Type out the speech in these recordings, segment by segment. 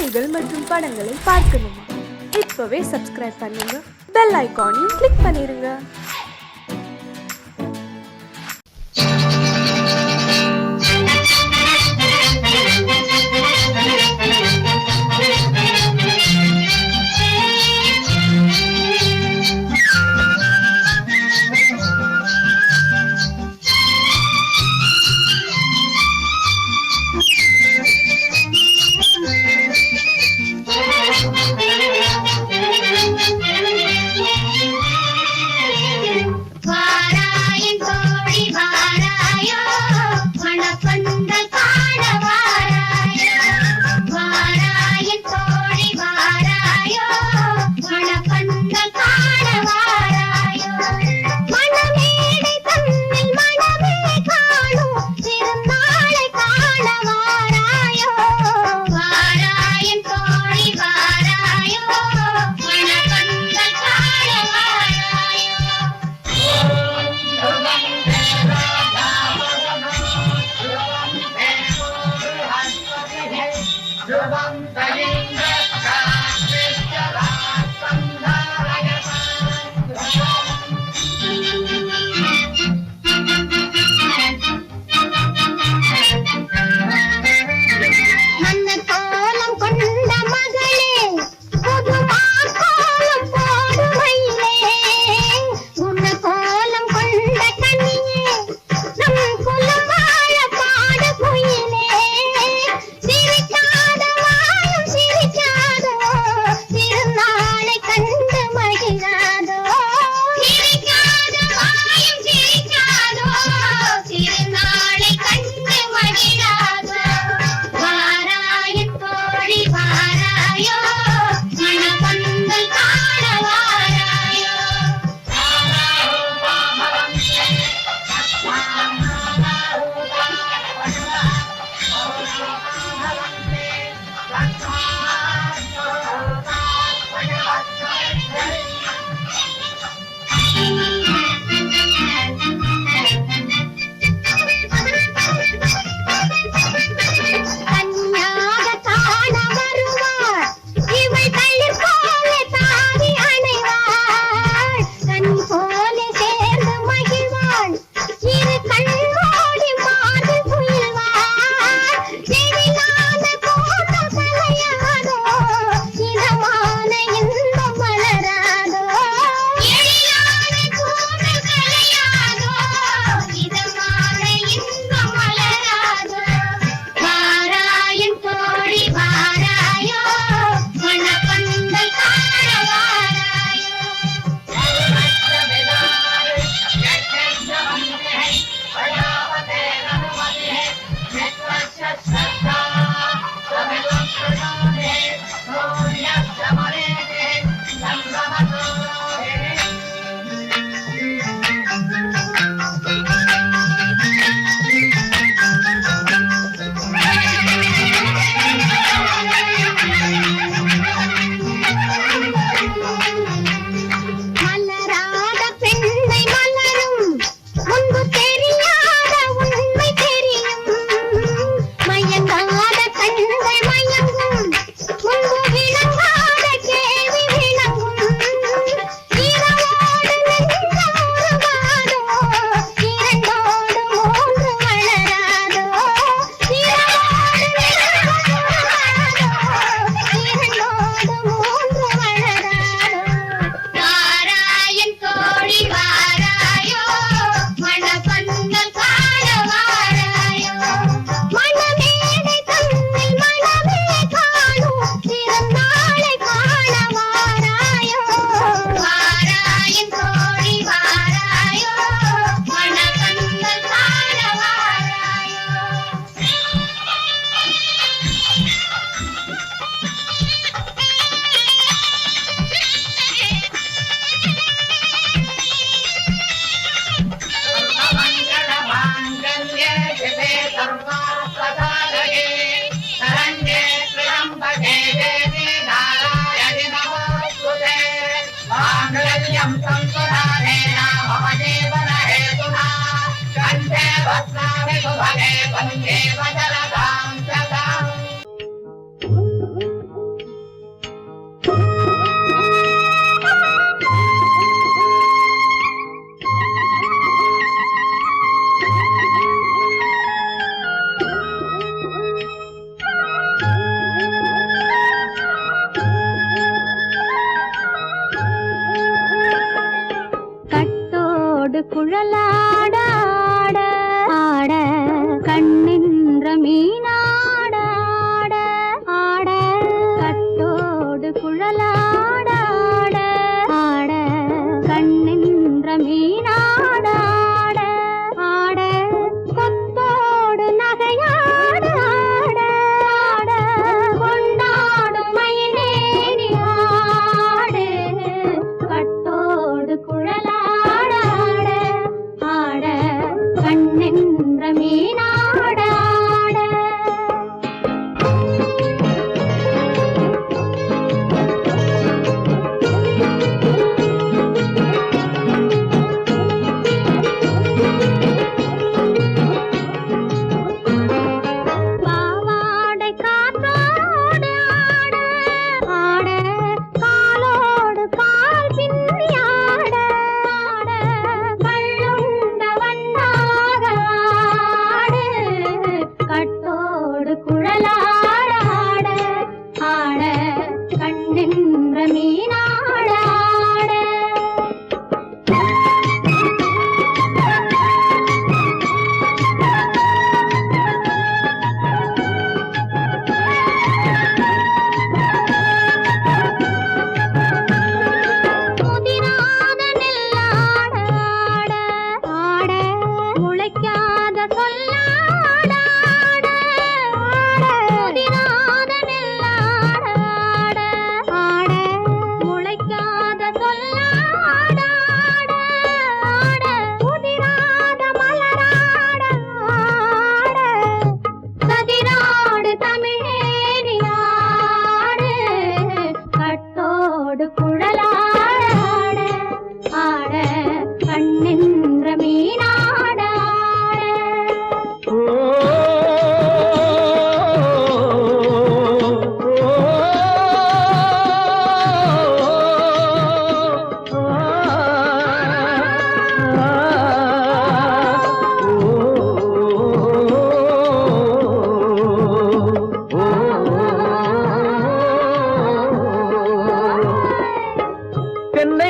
செய்திகள் மற்றும் படங்களை பார்க்கணுமா? இப்பவே சப்ஸ்கிரைப் பண்ணுங்க, பெல் ஐகானையும் கிளிக் பண்ணிருங்க.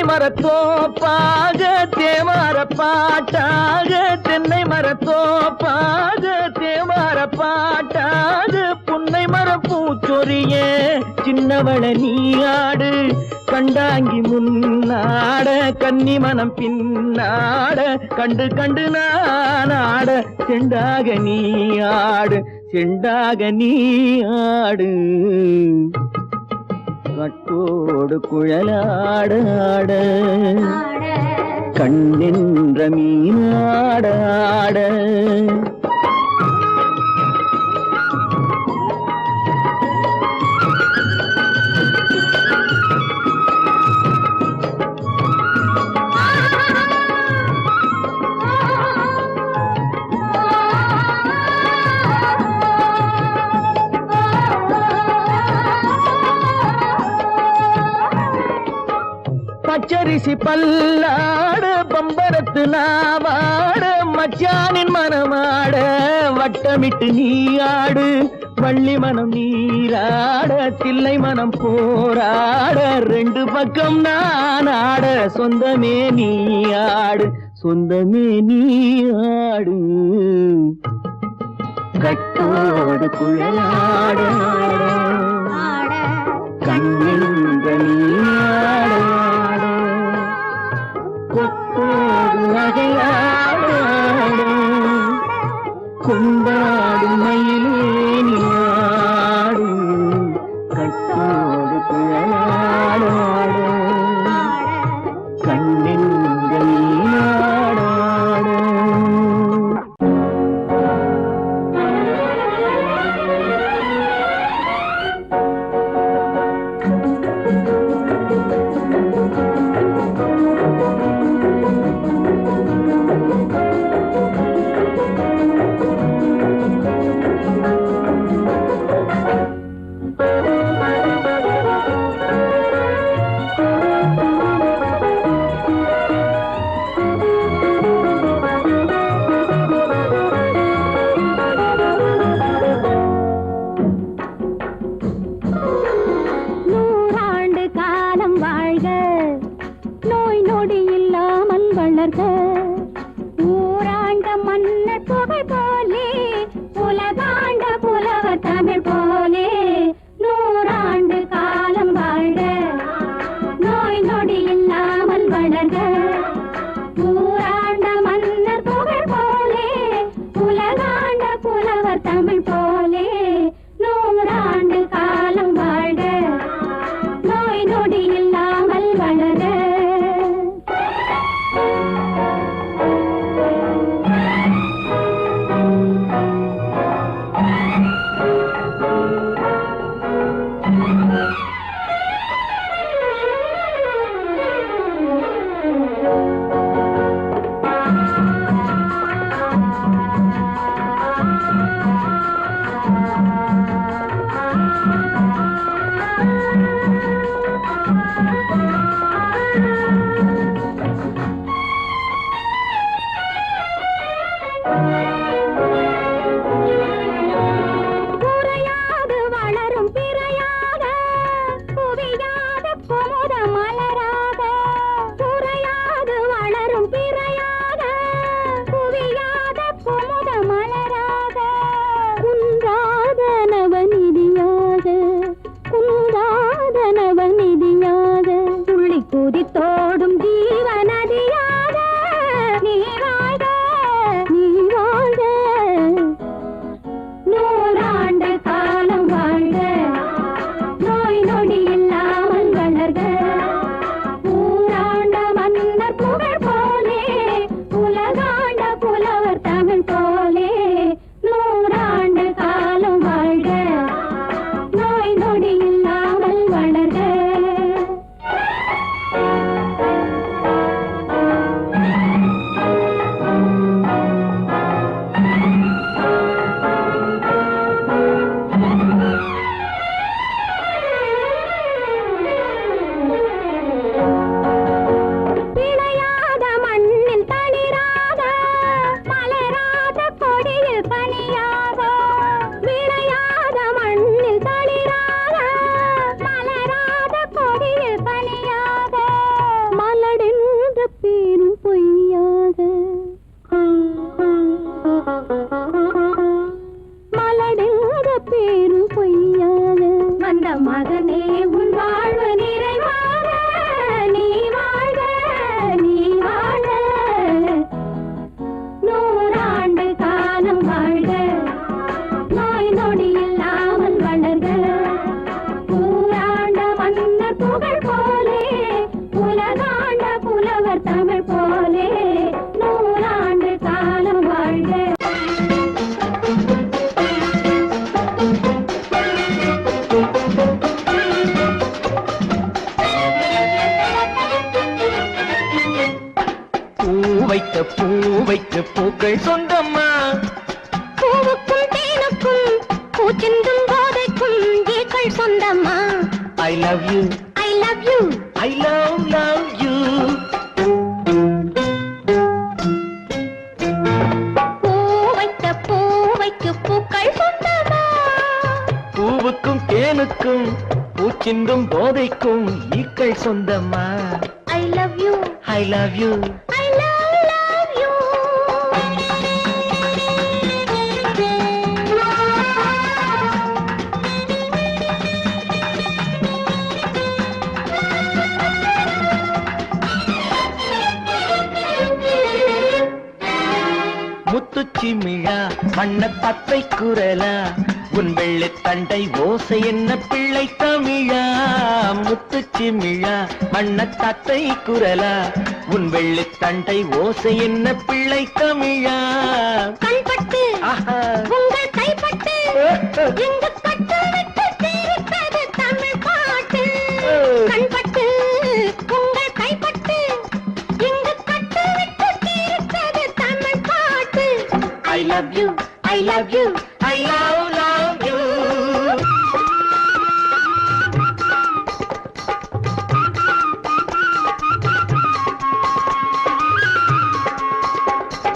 மரத்தோப்பாக தேவார பாட்டாக தென்னை மரத்தோப்பாக தேவார பாட்டாக புன்னை மரப்பூச்சொரிய சின்னவள நீயாடு கண்டாங்கி முன்னாட கன்னி மனம் பின்னாட கண்டு கண்டு நானாட செண்டாக நீயாடு செண்டாக நீயாடு கட்டோடு குழலாடாட கண்ணென்ற மீனாடாட பச்சரிசி பல்லாட பம்பரத்து நாவாட மச்சானின் மனமாட வட்டமிட்டு நீயாடு வள்ளி மனம் நீராட தில்லை மனம் போராட ரெண்டு பக்கம் நானாட சொந்தமே நீயாடு சொந்தமே நீயாடு கட்டோடு குழலாட கண்ணென்ற நீயாட கொத்தோடு நகையாட கொண்டாடு மயிலேனியாடு கட்டோடு குழலாட கண்ணென்ற நீயாட ஊராண்ட மன்னர் புகழ் போலே உலகாண்ட புலவர் தமிழ் போலே நூறாண்டு காலம் வாழ்க நோய் நொடி இல்லாமல் வளர்க ஊராண்ட மன்னர் புகழ் போலே உலகாண்ட புலவர் தமிழ் போலே நூறாண்டு காலம் வாழ்க நோய் நொடி இல்லாமல் வளர்க குதித்தோடும் ஜீவநதியாக நீ வாழ்க நீ வாழ்க நூறாண்டு காலம் வாழ்க நோய் நொடி இல்லாமல் வளர்க ஊராண்ட மன்னர் புகழ் போலே உலகாண்ட புலவர் தமிழ் போலே நூறாண்டு காலம் வாழ்க நோய் நொடி இல்லாமல் வளர்க பனியாக விளையாத மண்ணில் தளிராக மகனே உன் வாழ்வு நிறைவாக நீ வாழ நீ வாழ நூறாண்டு காலம் வாழ்க நோய் நொடி இல்லாமல் வளர்க ஊராண்ட மன்னர் புகழ் போலே உலகாண்ட புலவர் தமிழ் போலே நூறாண்டு காலம் வாழ்க. பூ வைக்க பூக்கள் சொந்தம்மா பூவுக்கும் தேனுக்கும் பூச்சிந்தும் போதைக்கும் ஈக்கள் சொந்தம்மா. I love you I love you I love you. பூ வைக்க பூக்கள் சொந்தம்மா. பூவுக்கும் தேனுக்கும் பூச்சிந்தும் போதைக்கும் ஈக்கள் சொந்தம்மா. I love you I love you I love you. முத்துச்சிமிழா வண்ண தத்தை குரலா உன் வெள்ளைத் தண்டை ஓசை என்ன பிள்ளை தமிழா. முத்துச்சிமிழா வண்ண தத்தை குரலா உன் வெள்ளைத் தண்டை ஓசை என்ன பிள்ளை தமிழா. கண்பட்டு ஆஹா உங்கள் கைப்பட்டு எங்கு கட்டு விட்டு தீர்த்தது தமிழ் பாட்டு. கண்பட்டு உங்கள் கைப்பட்டு எங்கு கட்டு விட்டு தீர்த்தது தமிழ் பாட்டு. I love you I love you I love you.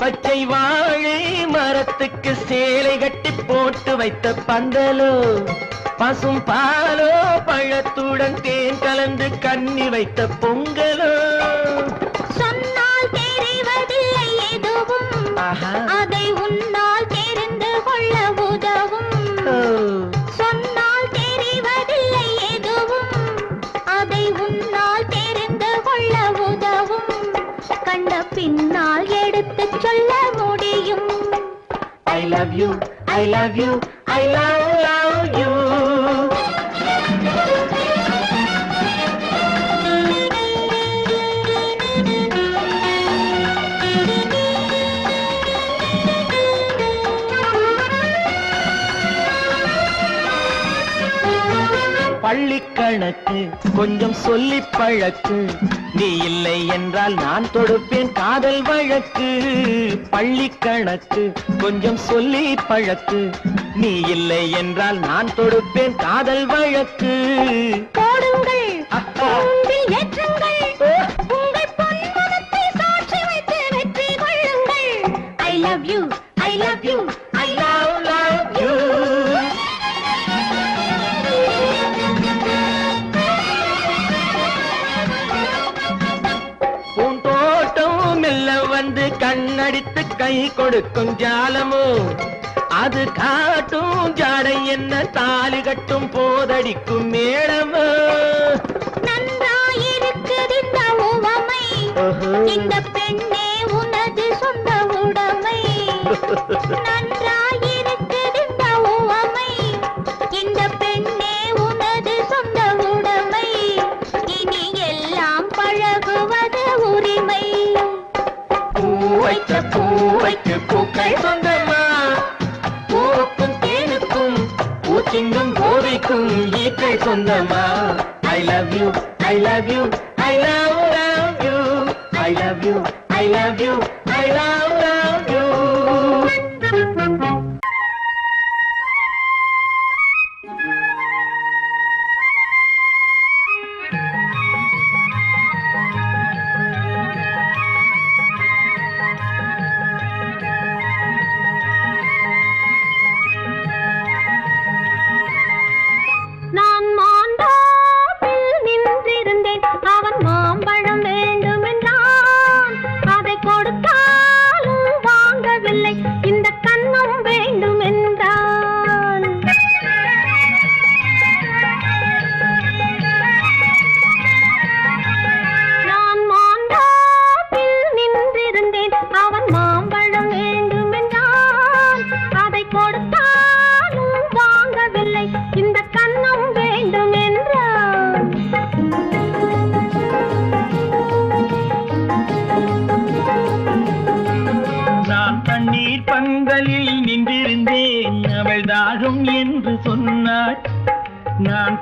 பச்சை வாழை மரத்துக்கு சேலை கட்டி போட்டு வைத்த பந்தலோ பசும் பாலோ பழத்துடன் தேன் கலந்து கண்ணி வைத்த பொங்கலோ. சொன்னால் தெரிவதில்லை எதுவும் ஆஹா அதை உன்னால் தெரிந்து கொள்ள உதவும். ஓ. சொன்னால் தெரிவதில்லை எதுவும் அதை உன்னால் தெரிந்து கொள்ள உதவும். கண்ட பின்னால் எடுத்துச் சொல்ல முடியும். I love you I love you I love you. பள்ளிக்கணக்கு கொஞ்சம் சொல்லி பழக்கு நீ இல்லை என்றால் நான் தொடுப்பேன் காதல் வழக்கு. பள்ளிக்கணக்கு கொஞ்சம் சொல்லி பழக்கு நீ இல்லை என்றால் நான் தொடுப்பேன் காதல் வழக்கு. போடுங்கள் அஹா. கூண்டில் ஏற்றுங்கள் உங்கள் பொன்மனத்தை சாட்சி வைத்து வெற்றி கொள்ளுங்கள். I love you I love you I love you. பூந்தோட்டம் மெல்ல வந்து கண்ணடித்து கை கொடுக்கும் ஜாலமோ அது காட்டும் ஜாடை என்ன தாலி கட்டும் போதடிக்கும் மேளமோ. நன்றாயிருக்குது இந்த உவமை இந்த பெண்ணே உனது சொந்த உடைமை. நன்றாயிருக்குது இந்த உவமை இந்த பெண்ணே உனது சொந்த உடைமை. இனி எல்லாம் பழகுவது உரிமை. பூ வைக்க பூக்கள் சொந்தமா பூவுக்கும் தேனுக்கும் பூச்சிங்கும் போதைக்கும் ஈக்கள் சொந்தமா. I love you I love you I love you I love you I love you I love you. நான் மாந்தோப்பில் நின்றிருந்தேன் அவன் மாம்பழம் வேண்டுமென்றான். அதை கொடுத்தாலும்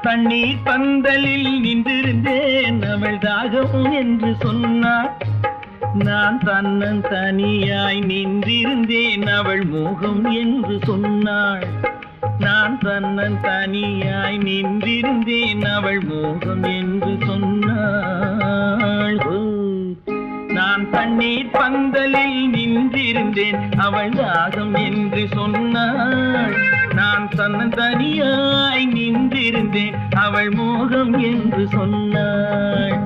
தண்ணீர் பந்தலில் நின்றிருந்தேன் அவள் தாகம் என்று சொன்னாள். நான் தன்னன் தனியாய் நின்றிருந்தேன் அவள் மோகம் என்று சொன்னாள். நான் தன்னன் தனியாய் நின்றிருந்தேன் அவள் மோகம் என்று சொன்னாள். நான் தண்ணீர் பந்தலில் நின்றிருந்தேன் அவள் தாகம் என்று சொன்னாள். நான் தன்னன் தனியாய் நின்றிருந்தேன் அவள் மோகம் என்று சொன்னாள்.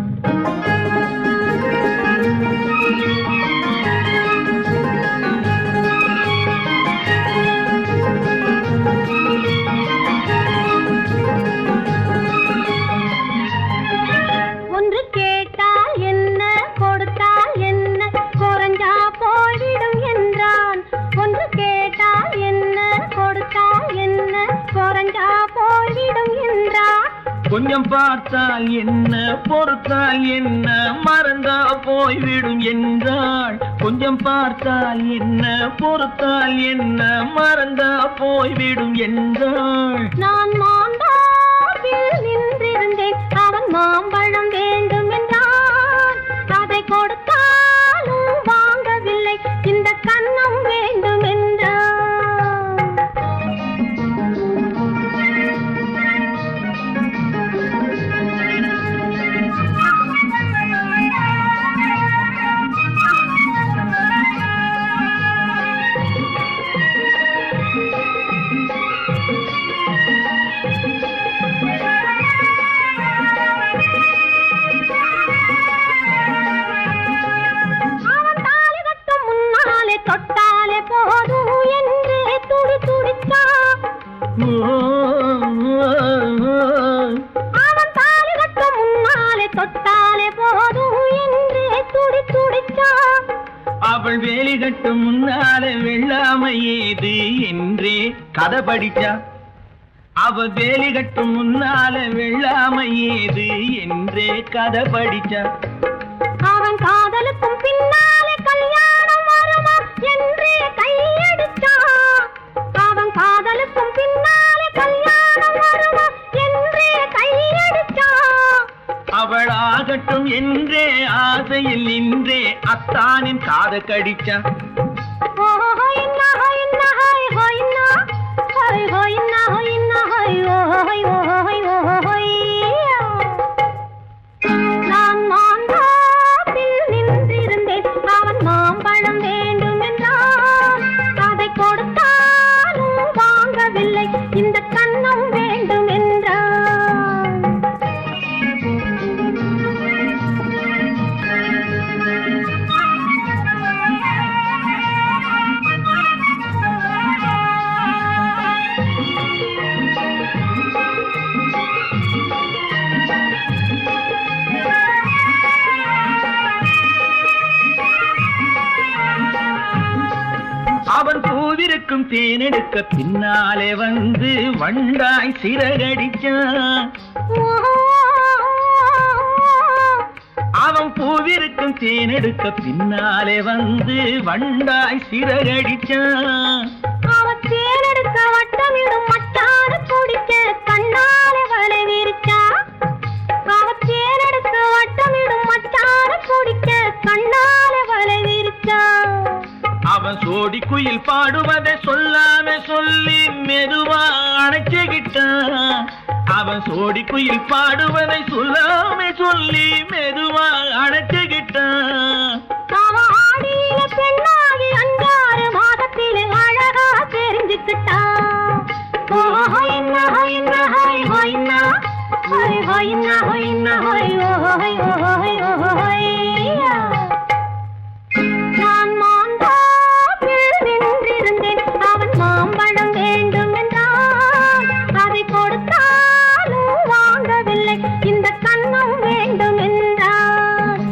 ஒன்று கேட்டால் என்ன கொடுத்தால் என்ன குறைஞ்சா போய்விடும் என்றான். ஒன்று கேட்டால் என்ன கொடுத்தால் என்ன குறைஞ்சா போய்விடும் என்றான். கொஞ்சம் பார்த்தால் என்ன பொறுத்தால் என்ன மறந்தா போய்விடும் என்றாள். கொஞ்சம் பார்த்தால் என்ன பொறுத்தால் என்ன மறந்தா போய்விடும் என்றாள். நான் மாந்தாவில் நின்றிருந்தேன் அவன் மாம்பழம் வேண்டும் என்றான். அதை கொடுத்தாலும் வாங்கவில்லை இந்த கன்னம் வேண்டும் என்றான். தொட்டாலே போதும் என்றே துடி துடித்தான். அவன் தாலி கட்டும் முன்னாலே தொட்டாலே போதும் என்றே துடி துடித்தான். அவள் வேலி கட்டும் முன்னாலே வெள்ளாமை ஏது என்றே கதை படிச்சா. அவள் வேலி கட்டும் முன்னாலே வெள்ளாமை ஏது என்றே கதை படிச்சா. அவன் காதலுக்கும் பின்னாலே கல்யாணம் வருமா என்றே கையடிச்சான். அவன் காதலுக்கும் பின்னாலே கல்யாணம் வருமா என்றே கையடிச்சான். அவள் ஆகட்டும் என்றே ஆசையில் நின்றே அத்தானின் காத கடிச்சா. நான் மாந்தாப்பில் நின்றிருந்தேன் அவன் மாம்பழம் வேண்டும் என்றான். அதை கொடுத்தாலும் வாங்கவில்லை இந்த கன்னம் வேண்டும் என்றான். அவன் பூவிருக்கும் தேனெடுக்க பின்னாலே வந்து வண்டாய் சிறகடிச்சான். அவன் பூவிருக்கும் தேனெடுக்க பின்னாலே வந்து வண்டாய் சிறகடிச்சான். அவன் தேனெடுக்க வட்டமிடும் மட்டான குடிக்க கண்ணாலே வலை விரிச்சா. அவன் தேனெடுக்க வட்டமிடும் மட்டான குடிக்க கண்ணாலே வலை விரிச்சா. அவன் சோடி குயில் பாடுவதை சொல்லாம சொல்லி மெதுவா அணைச்சுக்கிட்டான். அவன் சோடி குயில் பாடுவதை சொல்லாம சொல்லி மெதுவா அணைச்சுக்கிட்டான். அவன் ஆடியில பெண்ணாகி 5-6 மாதத்திலே அழகா தெரிஞ்சுக்கிட்டான். நான் மாந்தாப்பில் நின்றிருந்தேன் அவன் மாம்பழம் வேண்டும் என்றான். அதை கொடுத்தாலும் வாங்கவில்லை இந்த கன்னம் வேண்டும் என்றான்.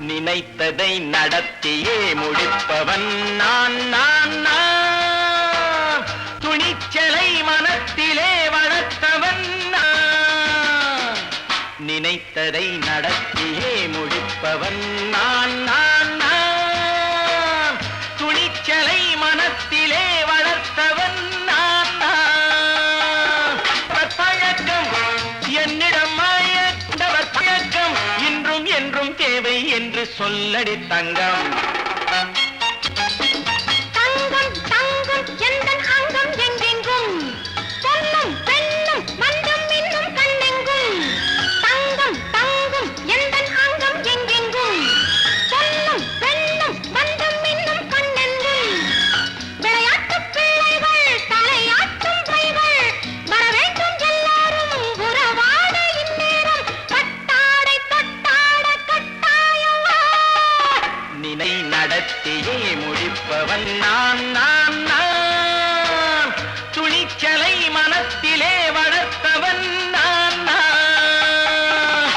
நினைத்ததை நடத்தியே முடிப்பவன் நான் நான் நான் துணிச்சலை மனத்திலே வளர்த்தவன் நான் நினைத்ததை நடத்தியே முடிப்பவன் நான் நான் நான் துணிச்சலை மனத்திலே வளர்த்தவன் நான் நான் பழக்கம் என்னிடம் மயந்தவர் பழக்கம் இன்றும் என்றும் தேவை என்று சொல்லடி தங்கம் தங்கம் தங்கம் எந்தன் அங்கம் எங்கெங்கும் பொன்னும் பெண்ணும் மண்டும் இன்னும் கண்ணெங்கும் தங்கம் தங்கம் எந்தன் அங்கம் எங்கெங்கும் பொன்னும் பெண்ணும் மண்டும் இன்னும் கண்ணெங்கும் விளையாட்டு பிள்ளைகள் தலையாட்டும் கைகள் வர வேண்டும் எல்லாரும் உறவாட இந்நேரம் பட்டாடை தொட்டாட கட்டாயமா நினை நடத்தியே முடிப்பவன் நான் நான் நான் துணிச்சலை மனத்திலே வளர்த்தவன் நான் நான்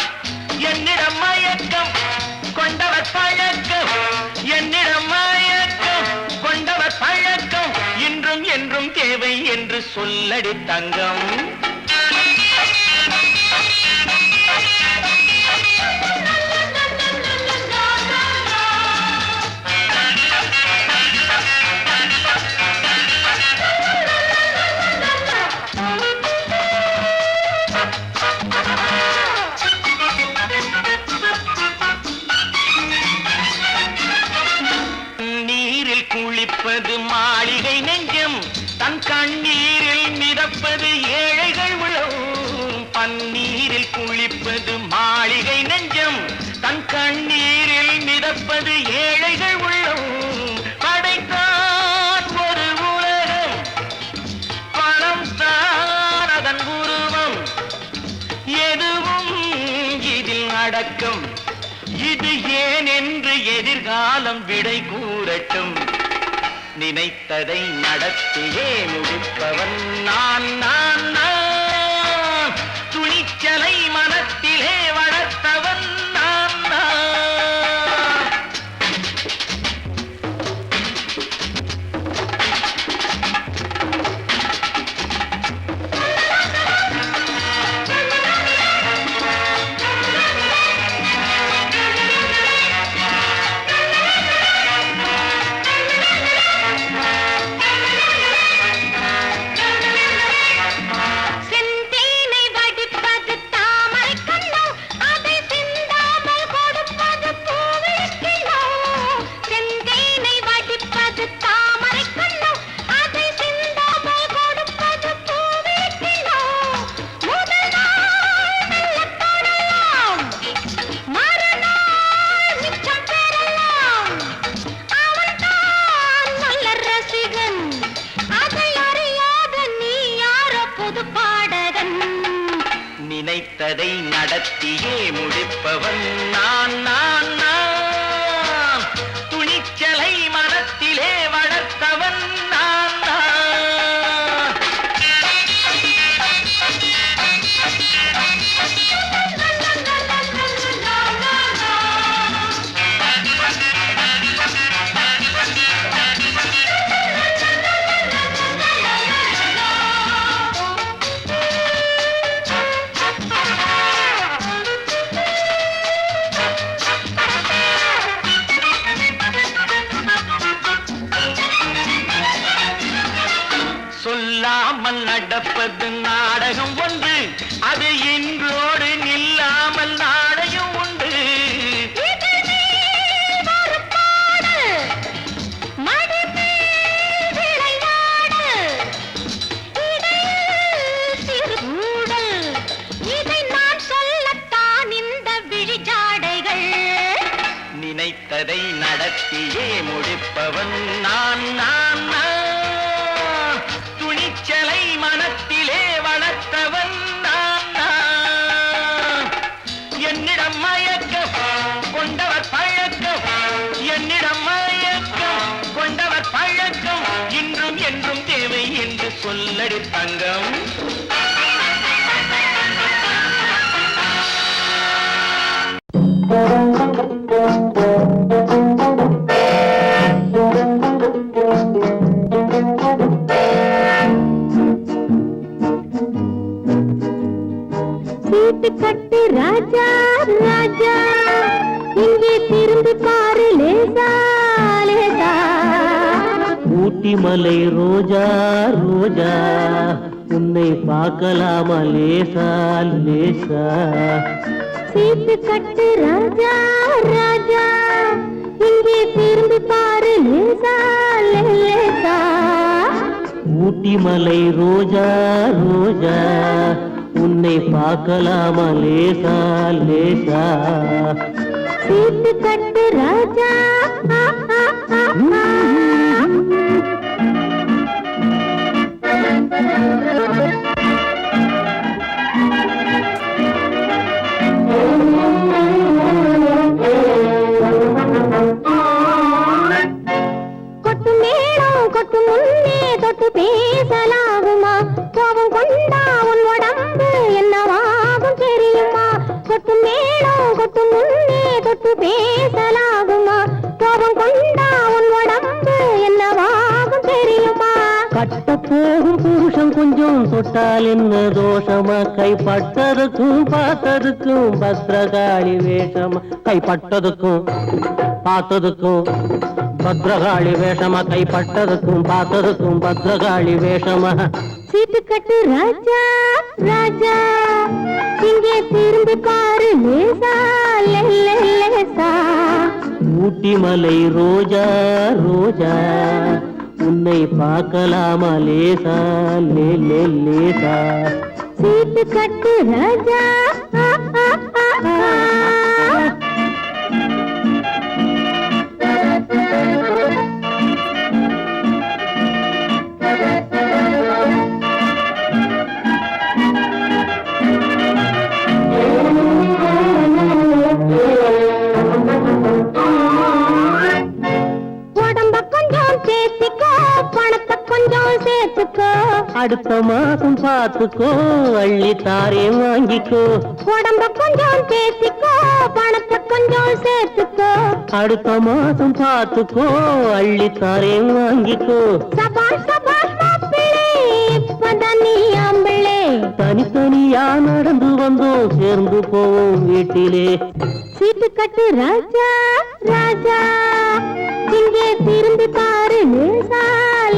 என்னிடம் மயக்கம் கொண்டவர் பழக்கம் என்னிடம் மயக்கம் கொண்டவர் பழக்கம் இன்றும் என்றும் தேவை என்று சொல்லடி தங்கம் நீரில் குளிப்பது மாளிகை நெஞ்சம் தன் கண்ணீரில் மிதப்பது ஏழைகள் உளவும் பன்னீரில் குளிப்பது மாளிகை நெஞ்சம் தன் கண்ணீரில் மிதப்பது ஏழைகள் உள்ளவும் படைத்தான் ஒரு உலகம் பணம் தான் அதன் உருவம் எதுவும் இதில் அடக்கம் இது ஏன் என்று எதிர்காலம் விடை கூறட்டும் நினைத்ததை நடத்தியே முடிப்பவன் நான் நான் நான் துணிச்சலை மனத்திலே வளர்த்தவன் நான் நான் செந்தேனை வடிப்பது தாமரை கண்ணோ அதை சிந்தாமல் கொடுப்பது பூவிழிக்கிண்ணோ செந்தேனை வடிப்பது தாமரை கண்ணோ அதை சிந்தாமல் கொடுப்பது பூவிழிக்கிண்ணோ முதல் நாள் மெல்லத் தொடலாம் மறுநாள் மிச்சம் பெறலாம் அவன்தான் நல்ல ரசிகன் அதை அறியாத நீ யாரோ புது பாடகன் நினைத்ததை நடத்தியே முடிப்பவன் நான் நான் நான் துணிச்சலை மனத்திலே வளர்த்தவன் நான் நான் சொல்லாமல் நடப்பது நாடகம் ஒன்று அது இன்றோடு நில்லாமல் நாளையும் உண்டு இதழ் மேல் ஒரு பாடு, மடி மேல் விளையாடு, இடையில் சிறு ஊடல், இதை நான் சொல்லத்தான் இந்த விழிஜாடைகள் நினைத்ததை நடத்தியே முடிப்பவன் நான் நான் நான் துணிச்சலை மனத்திலே வளர்த்தவன் நான் நான் கட்டு ராஜா ராஜா இங்கே திரும்பி பாரு லேசா லேசா ஊட்டி மலை ரோஜா ரோஜா உன்னை பார்க்கலாமா லேசா லேசா சீட்டு கட்டு ராஜா ராஜா இங்கே திரும்பி பாரு லேசா லேசா ஊட்டி மலை ரோஜா ரோஜா உன்னை பார்க்கலாமா லேசா லேசா சீட்டு கட்டு ராஜா கொட்டு மேளம் கொட்டு முன்னே தொட்டு பேசலாகுமா கோபம் கொண்டா உன் உடம்பு என்னவாகும் தெரியுமா கொட்டு மேளம் கொட்டு முன்னே தொட்டு பேசலாகுமா கோபம் கொண்டா உன் உடம்பு என்னவாகும் தெரியுமா கட்ட போகும் புருஷன் கொஞ்சம் தொட்டால் என்ன தோஷமா கைப்பட்டதுக்கும் பார்த்ததுக்கும் பத்ரகாளி வேஷமா கைப்பட்டதுக்கும் பார்த்ததுக்கும் பத்ரகாளி வேஷமா கைப்பட்டதுக்கும் பார்த்ததுக்கும் பத்ரகாளி வேஷமா சீட்டு கட்டு ராஜா ராஜா இங்கே திரும்பி பாரு லேசா லேசா ஊட்டி மலை ரோஜா ரோஜா உன்னை பார்க்கலாமா லேசா லேசா சீட்டு கட்டு ராஜா உடம்ப கொஞ்சம் சேர்த்துக்கோ பணத்தை கொஞ்சம் சேர்த்துக்கோ அடுத்த மாசம் பார்த்துக்கோ அள்ளி தாரே வாங்கிக்கோ உடம்ப கொஞ்சம் சேர்த்துக்கோ பணத்தை கொஞ்சம் சேர்த்துக்கோ அடுத்த மாசம் பார்த்துக்கோ அள்ளி தாரே வாங்கிக்கோ சபாஷ் சபாஷ் மாப்பிள்ளை இப்பதான் நீ ஆம்பிள்ளை தனித்தனியா நடந்து வந்தோம் சேர்ந்து போவோம் வீட்டிலே சீட்டு கட்டு ராஜா ராஜா இங்கே திரும்பி பாரு லேசா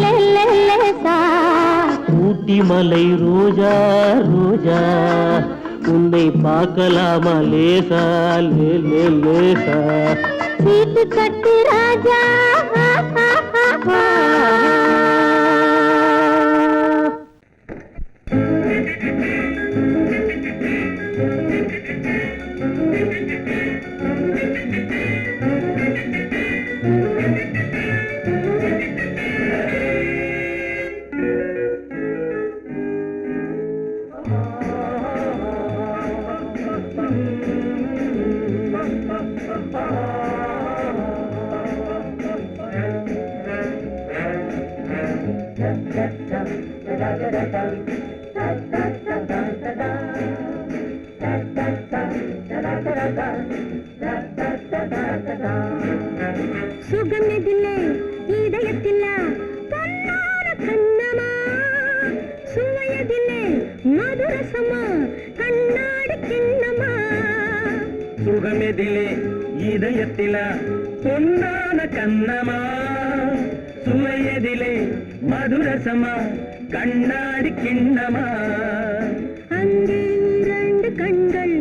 லேசா ஊட்டி மலை ரோஜா ரோஜா உன்னை பார்க்கலாமா லேசா லேசா சீட்டு கட்டு ராஜா சுகமெதில்லை இதயத்தில்ல பொன்னான கண்ணமா சுவையதில்லை மதுரசமா கண்ணாடி கிண்ணமா சுகமெதிலே இதயத்தில பொன்னான கண்ணமா சுவையதிலே மதுரசமா கண்ணாடி கிண்ணமா அங்கே இரண்டு கண்கள்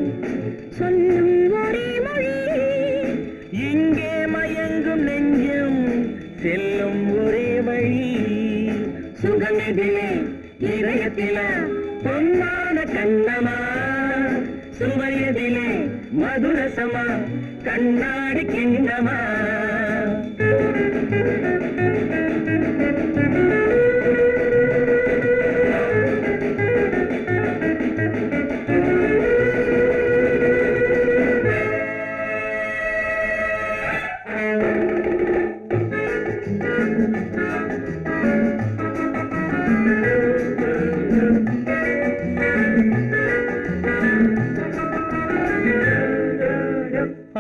சொல்லும் ஒரே மொழி இங்கே மயங்கும் நெஞ்சும் செல்லும் ஒரே வழி சுகமெதிலே இதயத்தில பொன்னான கண்ணமா சுவையதிலே மதுரசமா கண்ணாடி கிண்ணமா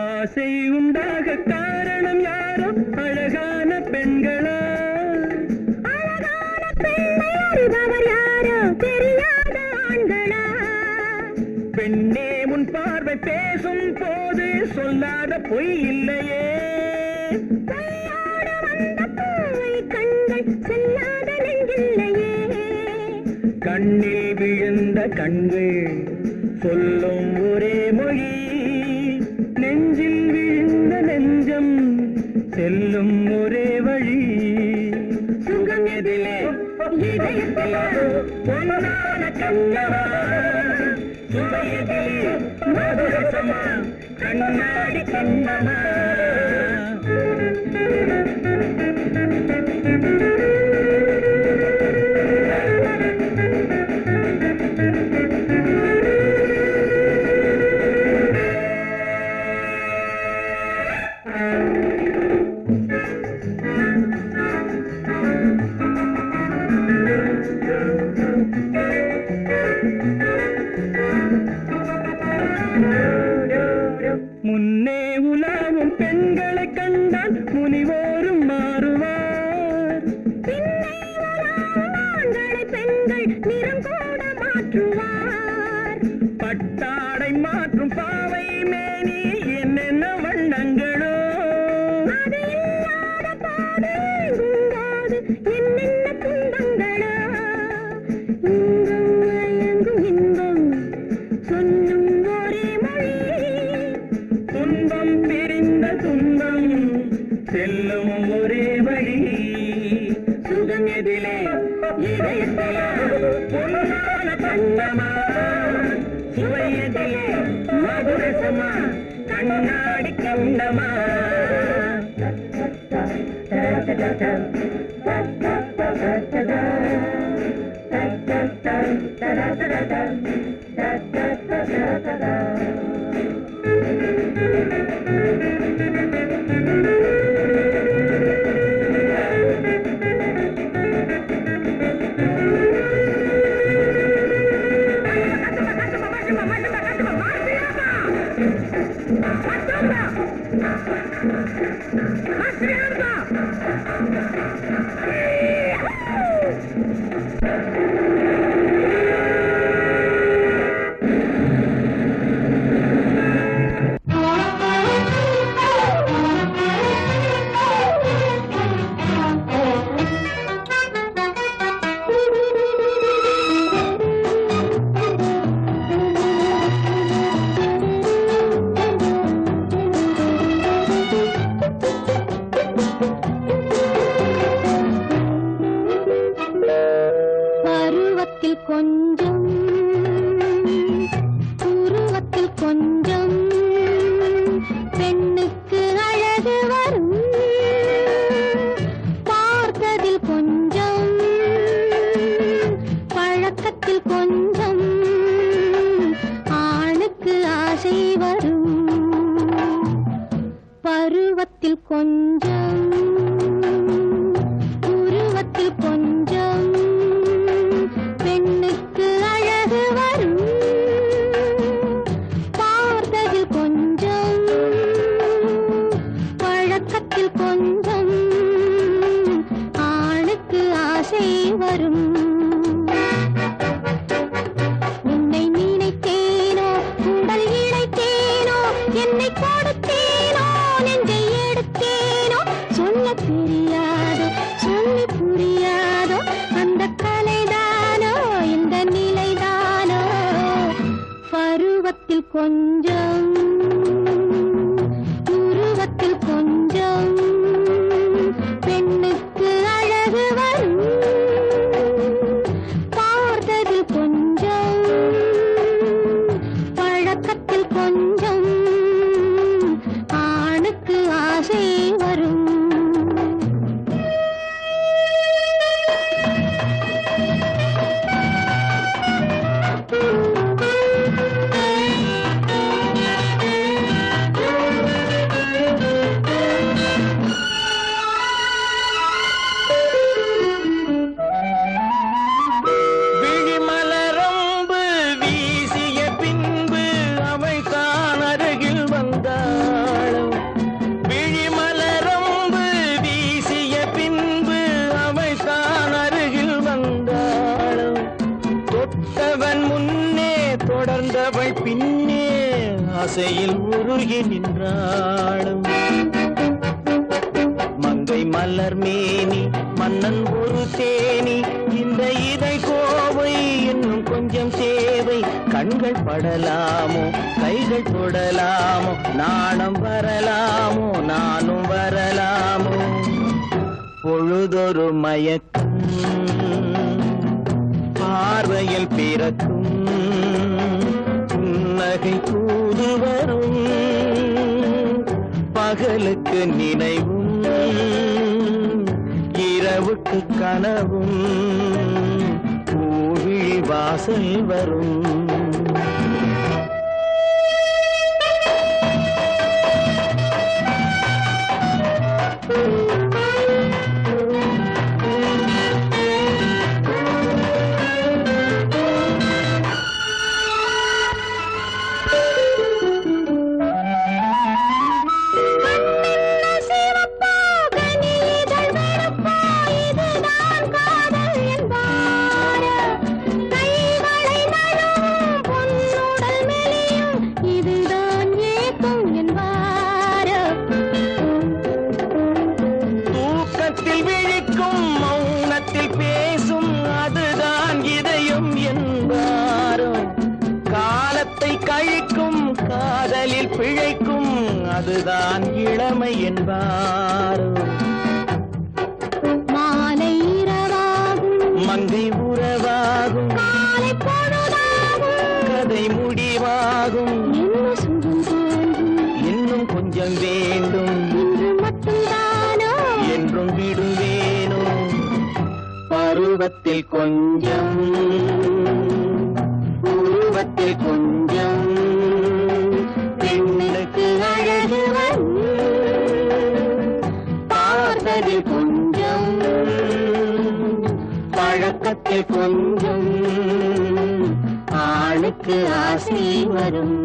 ஆசை உண்டாக காரணம் யாரோ அழகான பெண்களா அழகான பெண்ணை அறிபவர் யாரோ தெரியாத ஆண்களா பெண்ணே முன் பேசும் போது சொல்லாத பொய் இல்லையே. கையோடு வந்த பூவை கண்கள் செல்லாத நெஞ்சில்லையே. கண்ணில் விழுந்த கண்கள் சொல்லும் ஒரே மொழி, நெஞ்சில் விழுந்த நெஞ்சம் செல்லும் ஒரே வழி. சுகம் எதிலே இதயத்திலே பொன்னான கண்ணவா, சுவையதிலே மதுரசமா கண்ணாடி கண்ணமா. முன்னே உலாவும் பெண்களை கண்டால் முனிவோரும் மாறுவார். பின்னே உலாவும் ஆண்களை பெண்கள் நிறம் கூட மாற்றுவார். பட்டாடை மாற்றும் பாவை மேனி என்னென்ன வண்ணங்களோ, அது இல்லாத பாடு எங்கும்போது என்னென்ன துன்பங்களோ. இன்பம் மயங்கும் இன்பம் சொல்லும் ஒரே மொழி, துன்பம் பிரிந்த துன்பம் செல்லும் ஒரே வழி. சுகம் எதிலே இதயத்திலே பொன்னான கண்ணமா, சுவையதிலே மதுரசமா கண்ணாடி கண்ணமா. பருவத்தில் கொஞ்சம் உருவத்தில் கொஞ்சம் பெண்ணுக்கு அழகு வரும். பார்த்ததில் கொஞ்சம் பழக்கத்தில் கொஞ்சம் ஆணுக்கு ஆசை வரும். பருவத்தில் கொஞ்சம் உருவத்தில் கொஞ்சம் பெண்ணுக்கு அழகு வரும். பார்த்ததில் கொஞ்சம் பழக்கத்தில் கொஞ்சம் ஆணுக்கு ஆசை வரும். உன்னை நினைத்தேனோ உடல் இழைத்தேனோ என்னை கொடுத்தேனோ நெஞ்சை எடுத்தேனோ சொல்ல தெரியாதோ சொல்லி புரியாதோ அந்த கலைதானோ இந்த நிலைதானோ. பருவத்தில் கொஞ்சம் உருவத்தில் கொஞ்சம் பெண்ணுக்கு அழகு வரும். பார்த்ததில் கொஞ்சம் பழக்கத்தில் கொஞ்சம் ஆணுக்கு ஆசை வரும். விழிமலரம்பு வீசிய பின்பு அவ ஆசையில் உருகி நின்றாளும் மங்கை மலர் மேனி மன்னன் ஒரு தேனி இந்த இதை கோவை இன்னும் கொஞ்சம் தேவை கண்கள் படலாமோ கைகள் தொடலாமோ நாணம் வரலாமோ நானும் வரலாமோ பொழுதொரு மயக்கம் பார்வையில் பிறக்கும் புன்னகை தூது வரும் பகலுக்கு நினைவும் இரவுக்கு கனவும் பூவிழி வாசல் வரும் காதலில் பிழைக்கும் அதுதான் இளமை என்பாரோ மாலை இரவாகும் மங்கை உறவாகும் காலை பொழுதாகும் கதை முடிவாகும் என்ன சுகம் தோன்றும் இன்னும் கொஞ்சம் வேண்டும் இன்று மட்டும்தானோ என்றும் விடுவேனோ பருவத்தில் கொஞ்சம் உருவத்தில் கொஞ்சம் பெண்ணுக்கு அழகு வரும் பார்ப்பதில் கொஞ்சம் பழக்கத்தில் கொஞ்சம் ஆளுக்கு ஆசை வரும்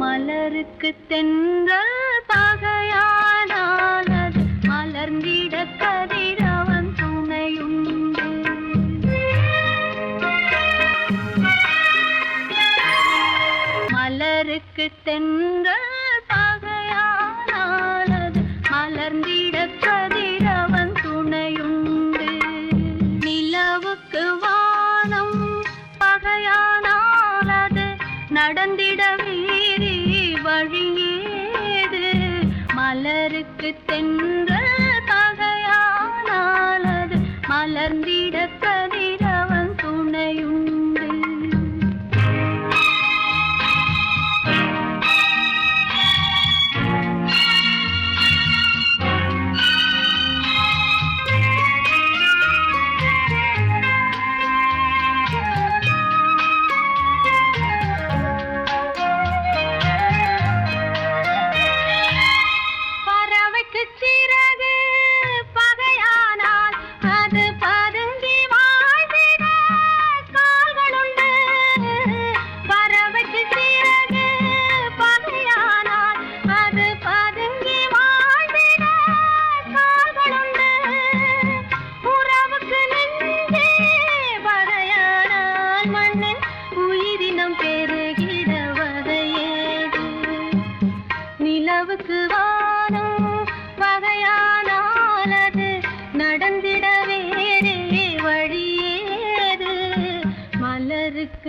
மலருக்கு தென்றல் பகையானால் அது மலர்ந்திட கதிரவன் துணையுண்டு மலருக்கு தென்றல் பகையானால் அது மலர்ந்திட கதிரவன் துணையுண்டு நிலவுக்கு வானம் பகையானால் அது நடந்திட வீரி வழியேது மலருக்கு தென்றல் பகையானால் அது மலர்ந்திட கதிரவன் துணையுண்டு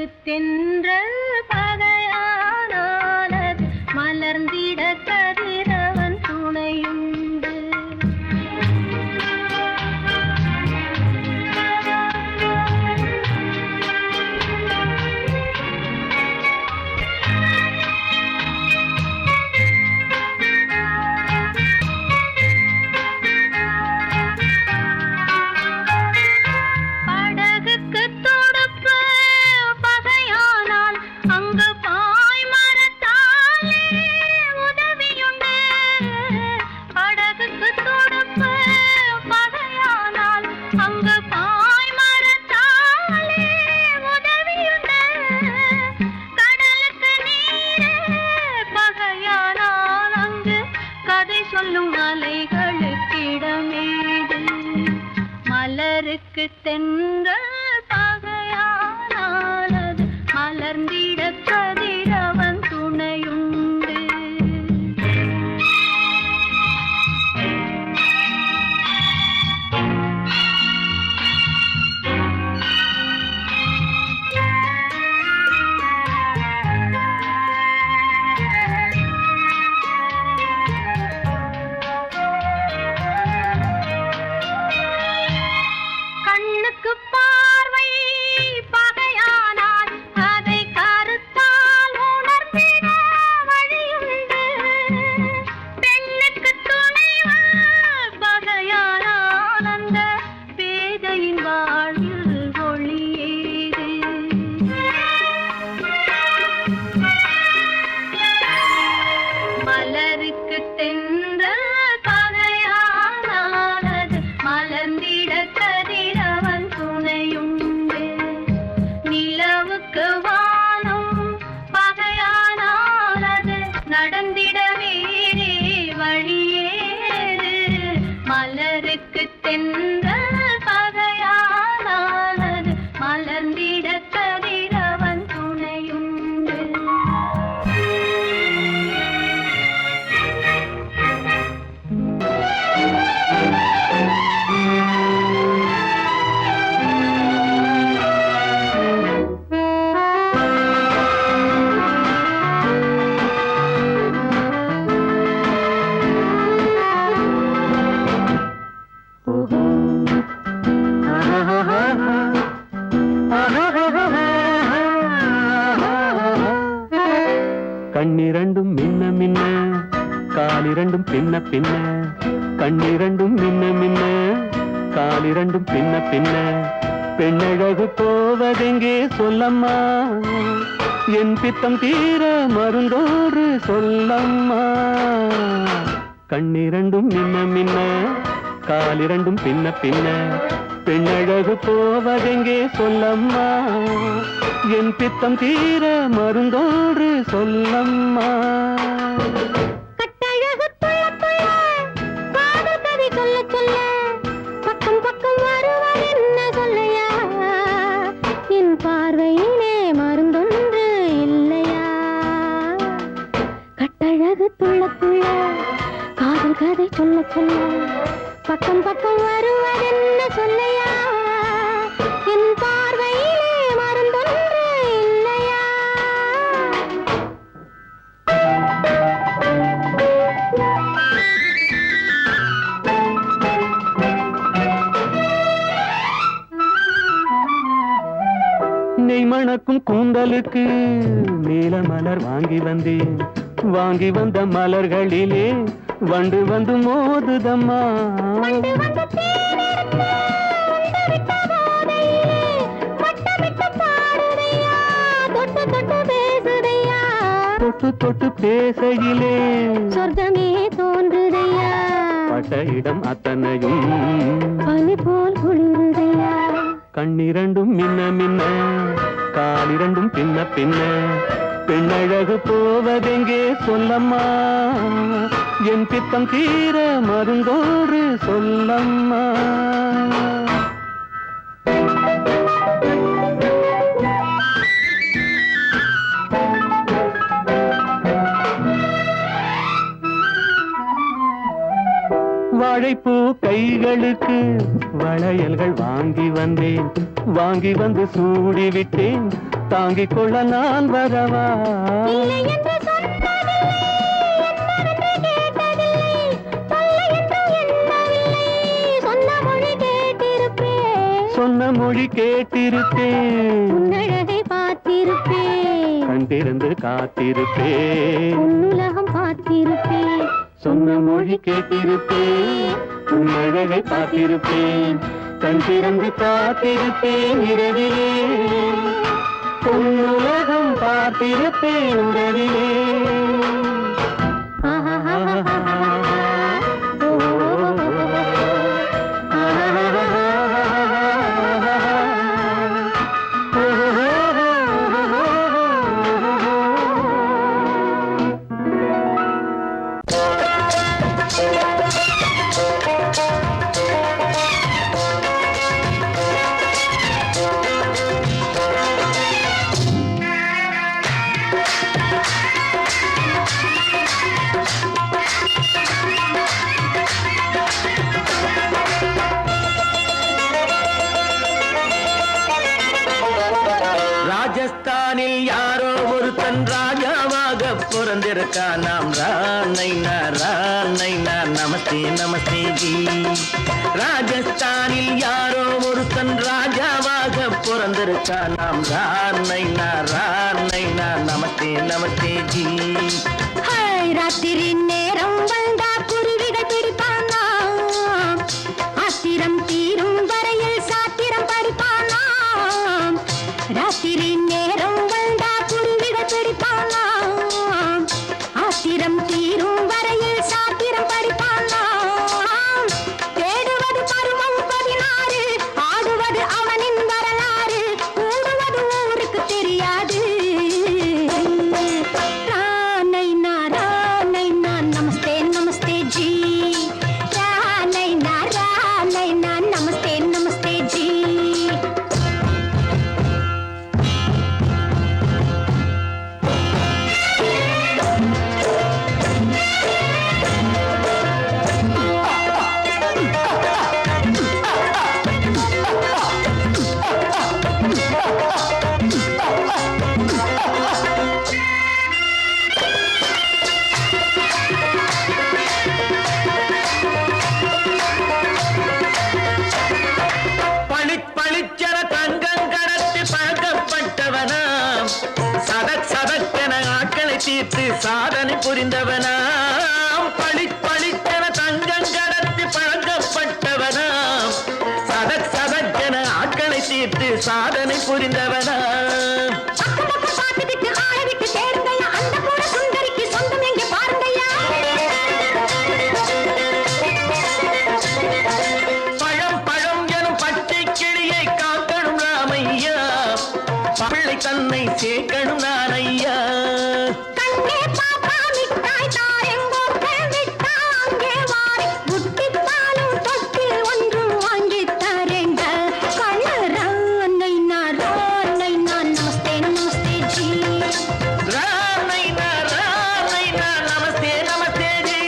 படகு தென்றல் பகையானாலது மலர்ந்திட கதிரவன் துணையுண்டு. சொல்லும் அலைகளுக்கிடமேது மலருக்கு தென்றல் பகையானாலது மலர்ந்திட கதிரவன் துணையுண்டு. மலருக்கு தென்றல் பகையானாலது மலர்ந்திட கதிரவன் துணையுண்டு. நிலவுக்கு வானம் பகையானாலது நடந்திட வேறே வழியேது. மலருக்கு தென்றல் பகையானாலது மலர்ந்திட கதிரவன் துணையுண்டு. கண்ணிரண்டும் மின்ன மின்ன காலிரண்டும் பின்ன பின்ன. கண்ணிரண்டும் மின்ன மின்ன காலிரண்டும் பின்ன பின்ன. பெண்ணழகு போவதெங்கே சொல்லம்மா, என் பித்தம் தீர மருந்தோடு சொல்லம்மா. கண்ணிரண்டும் மின்ன மின்ன காலிரண்டும் பின்ன பின்ன. பெண்ணழகு போவதெங்கே சொல்லம்மா, என் பித்தம் தீர மருந்தோடு சொல்லம்மா. கட்டழகு துள்ள துள்ள காதல் கதை சொல்ல சொல்ல பக்கம் பக்கம் வருவார் என்ன சொல்லையா. என் பார்வையிலே மருந்தொன்று இல்லையா. கட்டழகு துள்ள துள்ள காதல் கதை சொல்ல சொல்ல பக்கம் பக்கம் வருவார் என்ன சொல்லையா. என் பார்வையிலே மருந்தொன்று இல்லையா. நெய் மணக்கும் கூந்தலுக்கு நீல மலர் வாங்கி வந்தேன். வாங்கி வந்த மலர்களிலே வண்டு வந்து மோதுதம்மா. தொட்டு தொட்டு பேசையிலே சொர்க்கமே தோன்றுதையா. பட்ட இடம் அத்தனையும் பனி போல் குளிருதையா. கண்ணிரண்டும் மின்ன மின்ன காலிரண்டும் பின்ன பின்ன. பெண்ணழகு போவதெங்கே சொல்லம்மா, என் பித்தம் தீர மருந்தோடு சொல்லம்மா. வாழைப்பூ கைகளுக்கு வளையல்கள் வாங்கி வந்தேன். வாங்கி வந்து சூடி விட்டேன். தாங்கிக் கொள்ள நான் வரவா? இல்லை என்று சொன்னதில்லை, என்னவென்று கேட்டதில்லை, தொல்லை என்றும் எண்ணவில்லை, சொன்ன மொழி கேட்டிருப்பேன், சொன்ன மொழி கேட்டிருப்பேன், உன்னழகை பார்த்திருப்பேன், கண் திறந்து காத்திருப்பேன், உன்னுலகம் பார்த்திருப்பேன், சொன்ன மொழி கேட்டிருப்பேன், உன்னழகை பார்த்திருப்பேன், கண் திறந்து காத்திருப்பேன், இரவிலே உன்னுலகம் பார்த்திருப்பேன், இரவிலே. ராஜஸ்தானில் யாரோ ஒருத்தன் ராஜாவாக பிறந்திருக்கான். நாம் ராணைனா ராணைனா நமஸ்தே நமஸ்தே ஜி. ராஜஸ்தானில் யாரோ ஒருத்தன் ராஜாவாக பிறந்திருக்கான். நாம் ராணைனா ராணைனா நமஸ்தே நமஸ்தே ஜி. ராத்திரி நேரம் வந்தா குருவிகள் பிடிப்பானா, ஆத்திரம் தீரும் வரையில் சாத்திரம் படிப்பானா. ராத்திரி நேரம் வந்தா குருவிகள் பிடிப்பானா, ஆத்திரம் தீரும் வரையில் சாத்திரம் படிப்பானா. தேடுவது பருவம் 16, ஆடுவது அவனின் வரலாறு, கூடுவது ஊருக்கு தெரியாது. நமஸ்தே நமஸ்தே ஜி, ராணைனா ராணைனா நமஸ்தே நமஸ்தே ஜி. பளிச்சென தங்கம் கடத்தி பழக்கப்பட்டவனாம், சதக் சதக்கென ஆட்களை தீர்த்து சாதனை புரிந்தவனாம். பளிச்சென தங்கம் கடத்தி பழக்கப்பட்டவனாம், சதக் சதக்கென ஆட்களை தீர்த்து சாதனை புரிந்தவனாம். தன்னை சேர்க்கணும் நான் ஐயா. கண்ணே பாப்பா மிட்டாய் தாரெங்கோ கேள்விட்டா அங்கே வாரி, புட்டிப்பாலும் தொட்டு ஒன்று வாங்கி தரேங்க. கண்ணு ராணைனா ராணைனா நமஸ்தே நமஸ்தே ஜி. ராணைனா ராணைனா நமஸ்தே நமஸ்தே ஜி.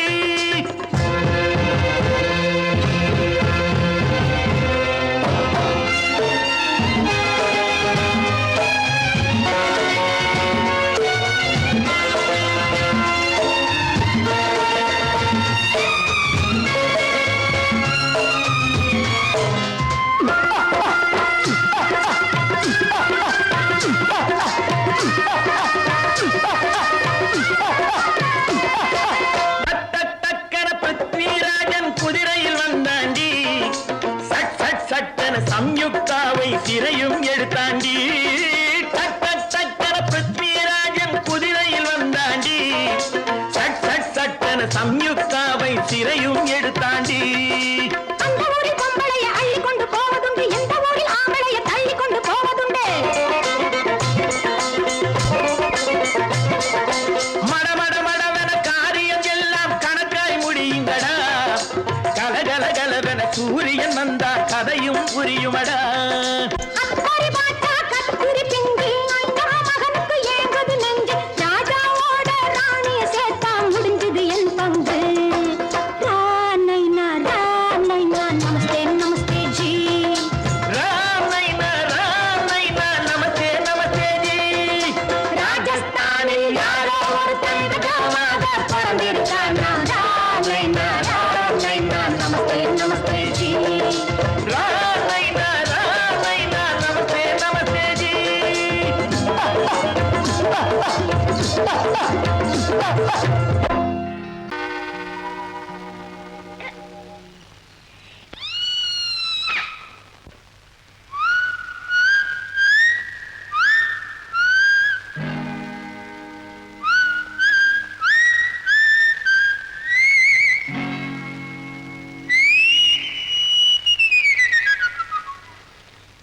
குதிரையில் வந்தாண்டி, சட் சட் சட்டன சம்யுக்தாவை சிறையும் எடுத்தாண்டி. டக்கன பிருத்விராஜன் குதிரையில் வந்தாண்டி, சட் சட் சட்டன சம்யுக்தாவை சிறையும் எடுத்தாண்டி. அந்த ஊரில் பொம்பளைய அள்ளி கொண்டு போவதுண்டு, எந்த ஊரில் ஆம்பளைய தள்ளி கொண்டு போவதுண்டு. மடமட மடவென காரியம் எல்லாம் கணக்காய் முடியுங்கடா. கலகலகலவென சூரியன் வந்தா கதையும் புரியுமடா. அக்கறை பாட்டா கத்தி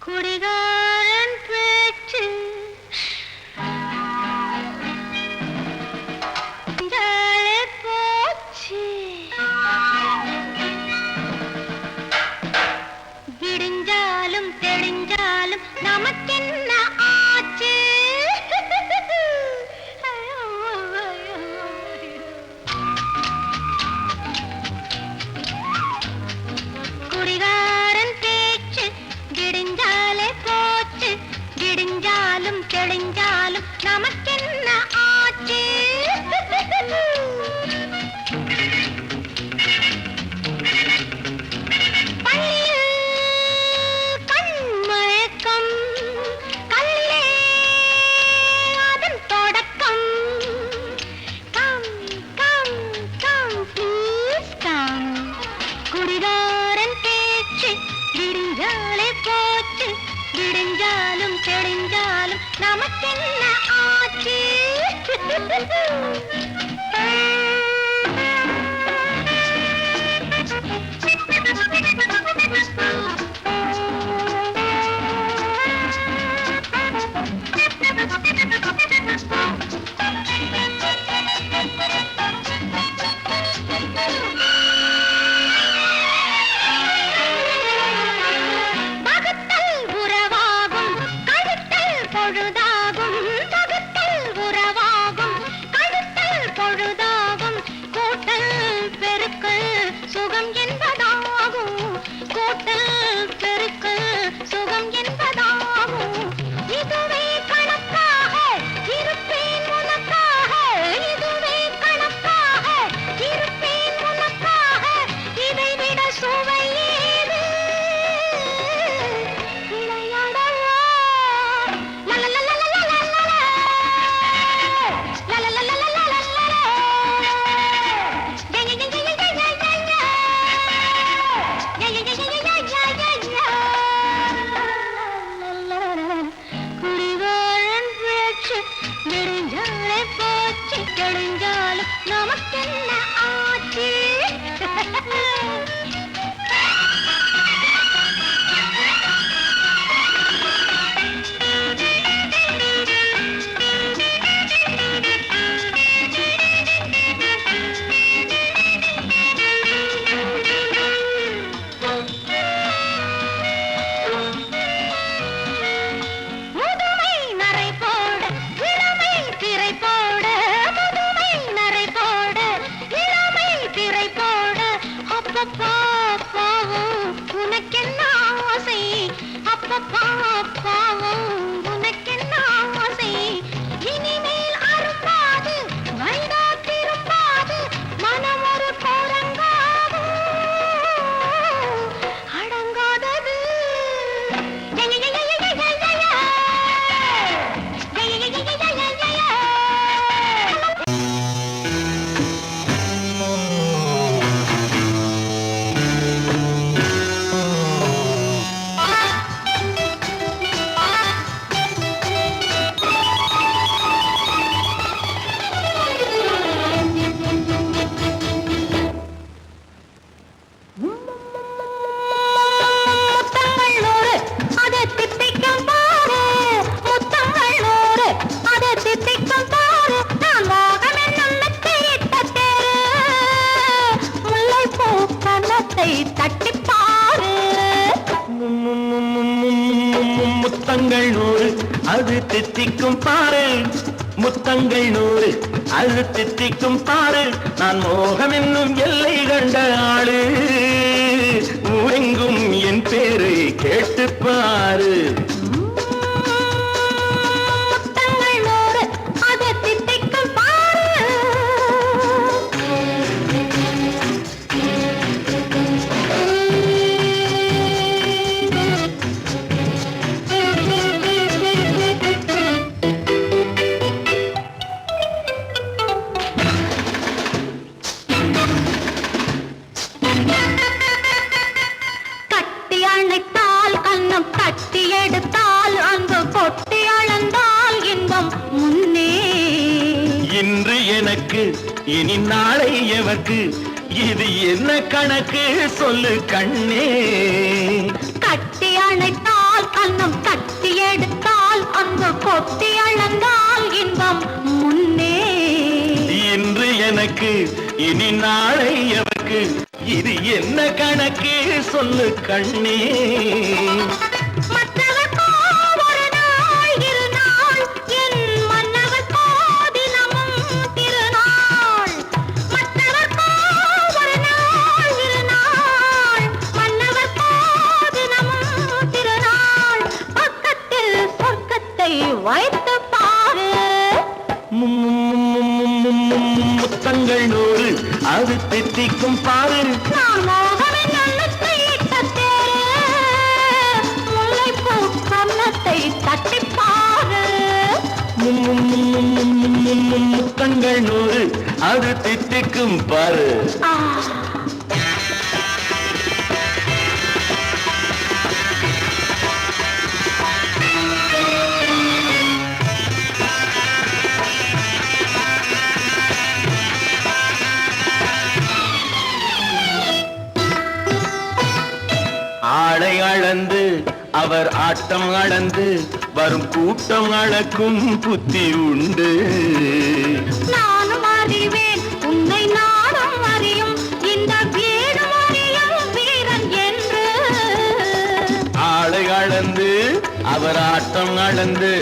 குடிகாரன் பேச்சு ஜாலே போச்சு விடிஞ்சாலும் தெளிஞ்சாலும் நமக்கென்ன ஆச்சு குடிகாரன் பேச்சு விடிஞ்சாலே போச்சு விடிஞ்சாலும் தெளிஞ்சாலும் நமக்கென்ன ஆச்சு பள்ளியில் கண்மயக்கம் கல்லே அதன் தொடக்கம் come come come please come குடிகாரன் பேச்சு விடிஞ்சாலே போச்சு விடிஞ்சாலும் தெளிஞ்சாலும் நமக்கென்ன ஆச்சு பகுத்தல் உறவாகும் கழுத்தல் பொழுதாகும் பகுத்தல் உறவாகும் கழுத்தல் பொழுதாகும் கூட்டல் பெருக்கல் சுகம் என்பதாகும் கூட்டல் பெருக்கல் சுகம் என்பதாகும் இதுவே கணக்காக இருப்பேன் உனக்காக இதுவே கணக்காக இருப்பேன் உனக்காக இதைவிட சுவை ஏது விளையாடவா லலலலலலலலல. லலலலலலலலல. யயயயயயயயய. யயயயயயயயய. குடிகாரன் பேச்சு விடிஞ்சாலே போச்சு தெளிஞ்சாலும் நமக்கென்ன ஆச்சு முதுமை நரை போட இளமை திரை போட முதுமை நரை போட இளமை திரை போட அப்பப்பா பாவம் உனக்கென்ன ஆசை அப்பப்பா பாவம் உனக்கென்ன ஆசை இனிமேல் அரும்பாது வைதா திரும்பாது மனம் ஒரு கோரங்காது அடங்காதது முத்தங்கள் நூறு அதை தித்திக்கும் பாரு முத்தங்கள் நூறு அதை தித்திக்கும் பாரு நான் மோகம் என்னும் மெத்தையிட்ட தேரு முல்லைப்பூ கன்னத்தை தட்டிப் பாரு முத்தங்கள் நூறு அது தித்திக்கும் பாரு முத்தங்கள் நூறு அது தித்திக்கும் பாரு நான் மோகம் என்னும் எல்லை கண்ட ஆளு ஊரெங்கும் என் பேரை கேட்டு பாரு முத்தங்கள் நூறு அதை தித்திக்கும் பாரு இனி நாளை எவர்க்கு இது என்ன கணக்கு சொல்லு கண்ணே. கட்டி அணைத்தால் கண்ணம் கட்டி எடுத்தால் அங்கு கொட்டி அளந்தால் இன்பம் முன்னே. இன்று எனக்கு இனி நாளை எவர்க்கு இது என்ன கணக்கு சொல்லு கண்ணே. வைத்து பாரு முத்தங்கள் நூறு அது தித்திக்கும் பாரு. நான் மோகனின் நல்லத்தை இட்ட தேரு முல்லைப்பூ கன்னத்தை தட்டி பாரு. முத்தங்கள் நூறு அது தித்திக்கும் பாரு. ஆளை அளந்து அவர் ஆட்டம் அளந்து வரும் கூட்டம் அளக்கும் புத்தி உண்டு. நானும் அறிவேன் உன்னை நானும் அறியும் இந்த வீடு அறியும் வீரன் என்று. ஆளை அளந்து அவர் ஆட்டம் அளந்து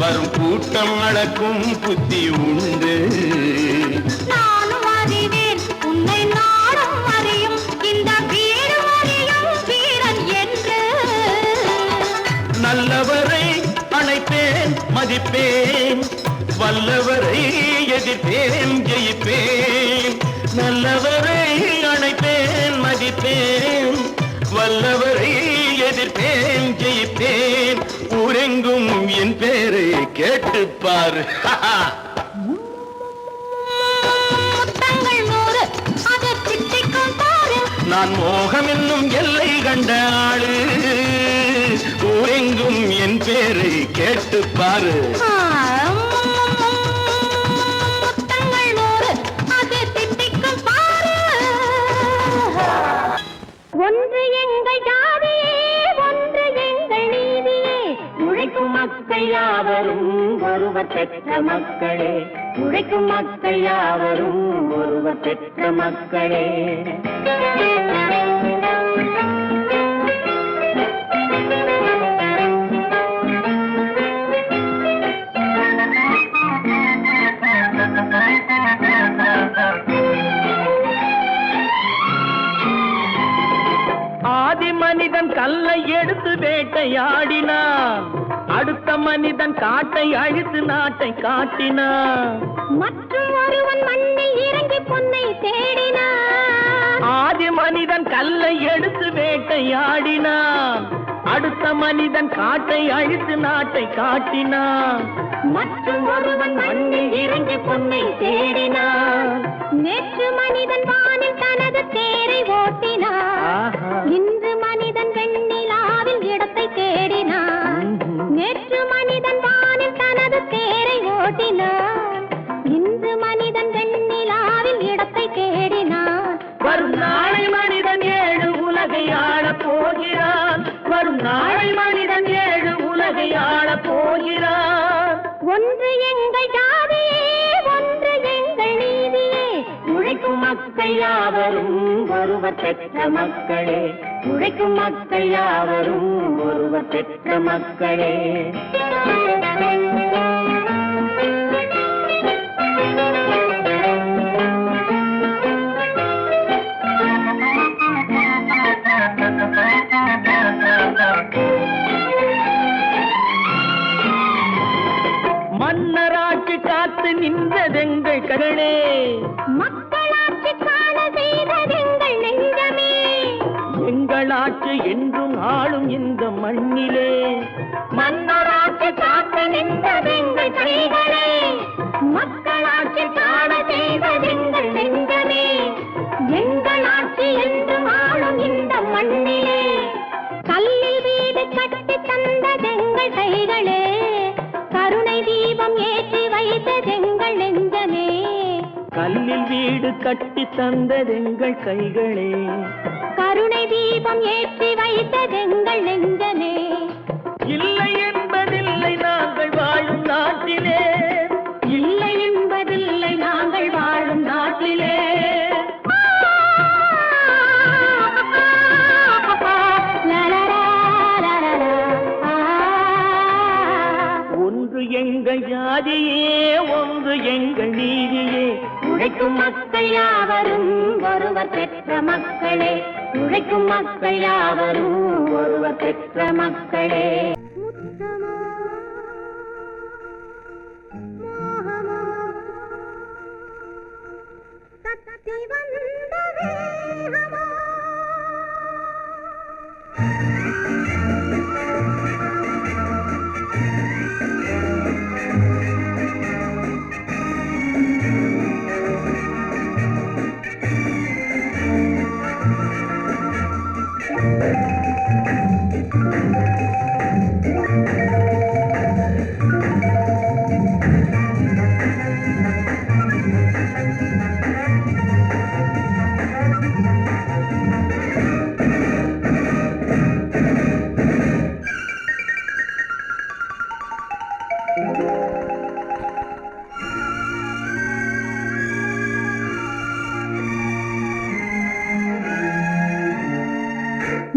வரும் கூட்டம் அளக்கும் புத்தி உண்டு. நானும் அறிவேன் உன்னை நானும் அறியும் இந்த வீடு அறியும் வீரன் என்று. நல்லவரை அணைப்பேன் மதிப்பேன் வல்லவரை எதிர்ப்பேன் ஜெயிப்பேன். நல்லவரை அணைப்பேன் மதிப்பேன் வல்லவரை எதிர்ப்பேன் ஜெயிப்பேன். ஊரெங்கும் என் பேரை கேட்டுப்பார். முத்தங்கள் நூறு அது திட்டிக்கும் பாரு. நான் மோகம் என்னும் எல்லை கண்ட ஆளு. ஊரெங்கும் என் பேரை கேட்டுப்பாரு. முத்தங்கள் நூறு அது திட்டிக்கும் பாரு. ஒன்று எங்கள் ஜாதியே ஒன்று எங்கள் நீதியே. உழைக்கும் மக்கள் யாவரும் ஒருவர் பெற்ற மக்களே. உழைக்கும் மக்கள் யாவரும் ஒருவர் பெற்ற மக்களே. ஆதி மனிதன் கல்லை எடுத்து வேட்டையாடினான். அடுத்த மனிதன் காட்டை அழித்து நாட்டை காட்டினான். மற்றும் ஒருவன் மண்ணில் இறங்கி பொன்னை தேடினான். ஆதி மனிதன் கல்லை எடுத்து வேட்டையாடினான். அடுத்த மனிதன் காட்டை அழித்து நாட்டை காட்டினான். மற்றும் ஒருவன் மண்ணில் இறங்கி பொன்னை தேடினான். நேற்று மனிதன் வானில் தனது தேரை ஓட்டினான். இன்று மனிதன் வெண்ணிலாவில் இடத்தை தேடினான். நேற்று மனிதன் வானில் தனது தேரை ஓட்டினான். இன்று மனிதன் வெண்ணிலாவில் இடத்தை தேடினான். வரும் நாளை மனிதன் 7 உலகை ஆளப் போகிறான். வரும் நாளை மனிதன் 7 உலகை ஆளப் போகிறான். ஒன்று எங்கள் ஜாதியே ஒன்று எங்கள் நீதியே. உழைக்கும் மக்கள் யாவரும் ஒருவர் பெற்ற மக்களே. உழைக்கும் மக்கள் யாவரும் ஒருவர் பெற்ற மக்களே. மன்னராட்சி காத்து நின்றதெங்கள் கரணே. மக்களாட்சி காண செய்ததெங்கள் நெஞ்சமே. எங்களாட்சி என்றும் ஆளும் இந்த மண்ணிலே. மன்னராட்சி காத்து நின்றதெங்கள் கைகளே. மக்களாட்சி காண செய்ததெங்கள் நெஞ்சமே. எங்களாட்சி என்றும் ஆளும் இந்த மண்ணிலே. கல்லில் வீடு கட்டி தந்ததெங்கள் கைகளே. கருணை தீபம் ஏற்றி வைத்ததெங்கள் நெஞ்சமே. கல்லில் வீடு கட்டி தந்ததெங்கள் கைகளே, கருணை தீபம் ஏற்றி வைத்ததெங்கள் நெஞ்சமே. இல்லை என்பதில்லை நாங்கள் வாழும் நாட்டிலே, இல்லை என்பதில்லை நாங்கள் வாழும் நாட்டிலே. ஒன்று எங்கள் ஜாதியே, ஒன்று எங்கள் நீதியே. உழைக்கும் மக்கள் யாவரும் ஒருவர் பெற்ற மக்களே, உழைக்கும் மக்கள் யாவரும் ஒருவர் பெற்ற மக்களே.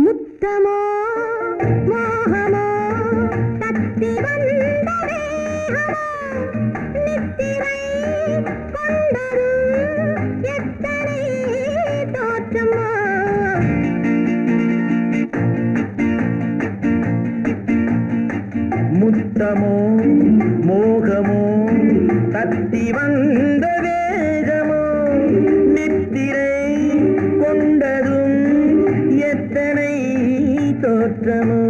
முத்தமோ மோகமோ தத்தி வந்த வேகமோ, நித்திரை கொண்டரும் எத்தனை தோற்றமோ. முத்தமோ மோகமோ தத்தி வந்த வேகமோ, நித்திரை கொண்டதும் எத்தனை தோற்றமோ.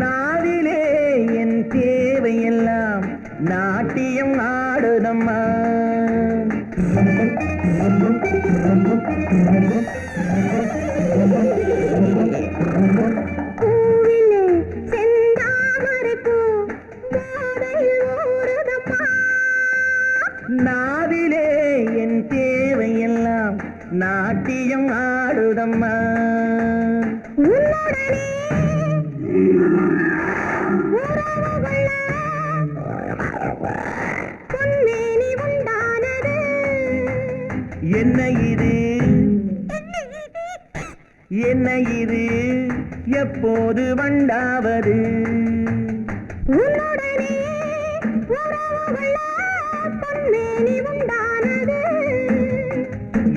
நாவிலே என் தேவையெல்லாம் நாட்டியம் ஆடுதம்மா. நாவிலே என் தேவையெல்லாம் நாட்டியம் ஆடுதம்மா. என்ன இது என்ன இது எப்போது வண்டாவது?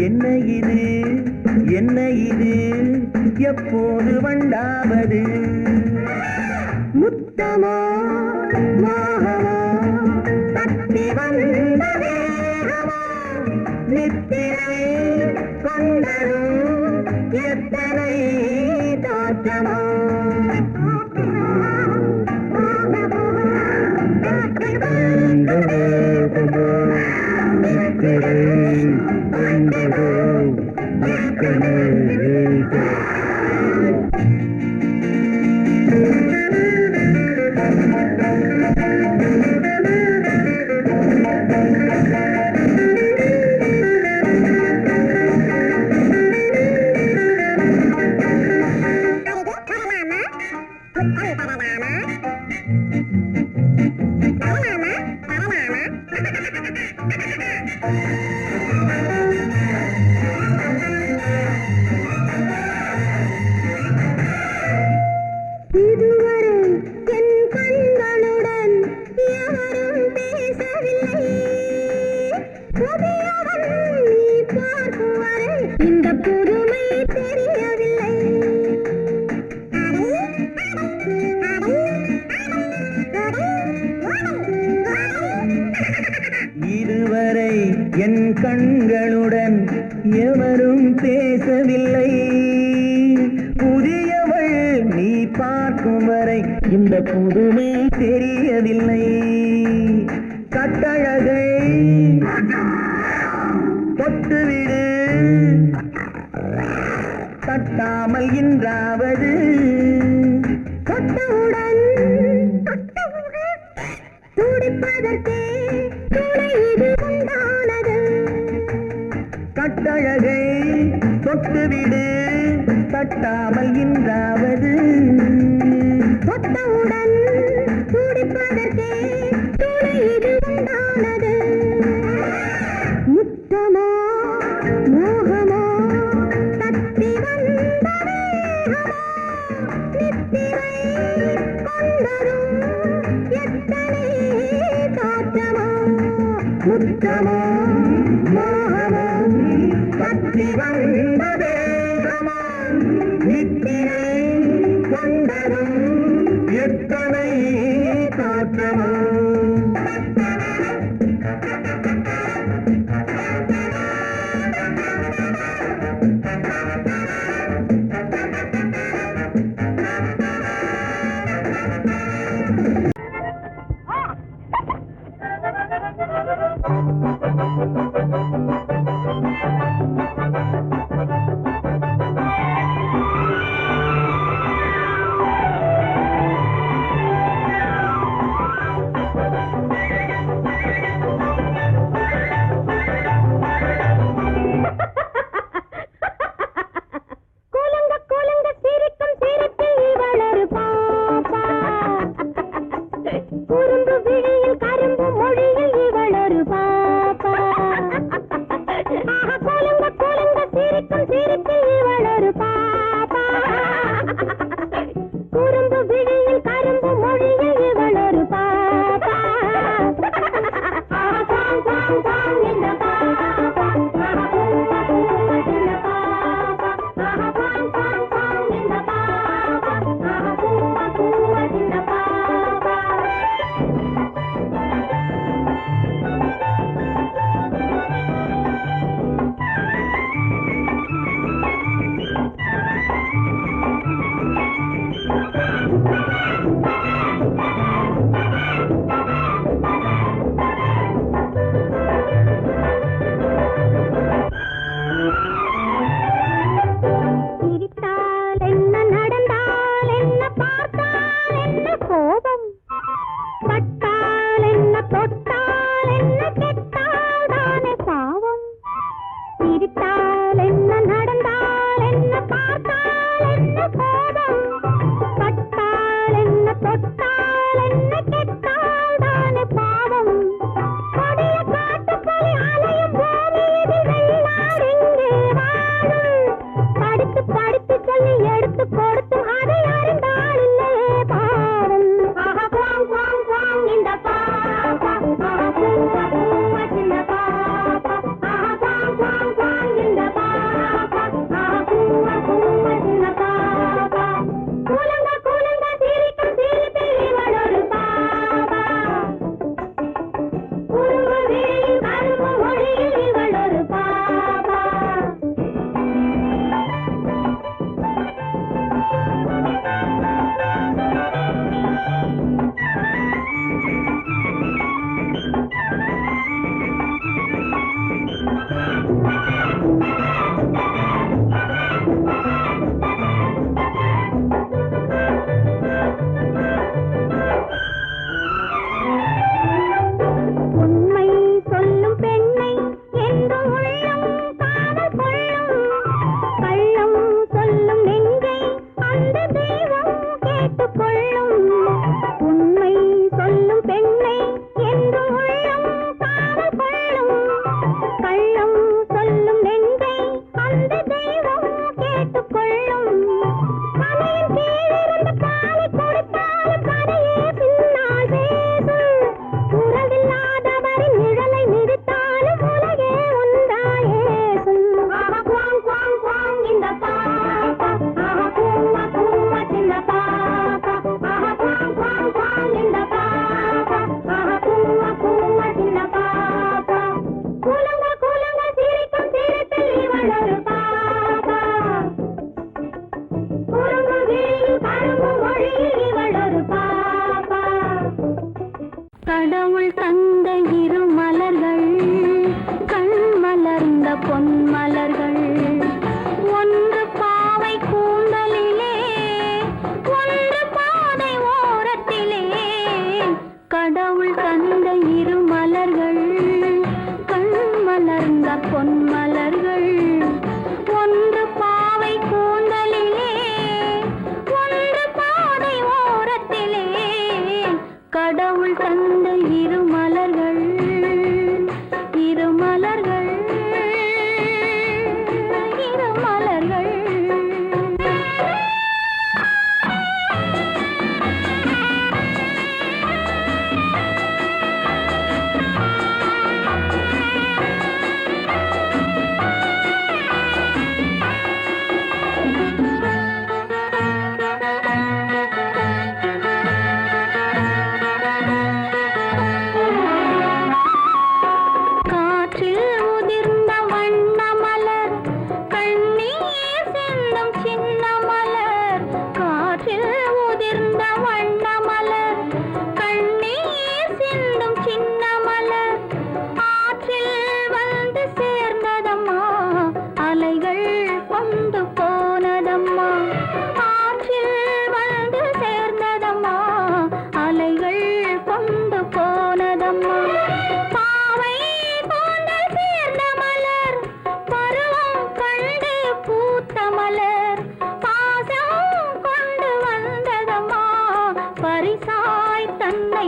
என்ன இது என்ன இது எப்போது வண்டாவது? முத்தமோ மோகமோ தத்தி வந்த வேகமோ, நித்திரை கொண்டரும் எத்தனை தோற்றமோ. கண்களுடன் எவரும் பேசவில்லை. புதியவள் நீ பார்க்கும் வரை இந்த புதுமை தெரியவில்லை. கட்டழகை தொட்டுவிடு, தட்டாமல் இன்றாவது தொட்டவுடன் துடிப்பதற்கே துணை இது உண்டானது. கட்டழகை தொட்டுவிடு, தட்டாமல் இன்றாவது தொட்டவுடன் துடிப்பதற்கே துணை இது உண்டானது. முத்தமோ மோகமோ தத்தி வந்த வேகமோ நித்திரை கொண்டரும் எத்தனை தோற்றமோ. முத்தமோ மோகமோ தத்தி வந்த வேகமோ நித்திரை கொண்டரும் எத்தனை தோற்றமோ.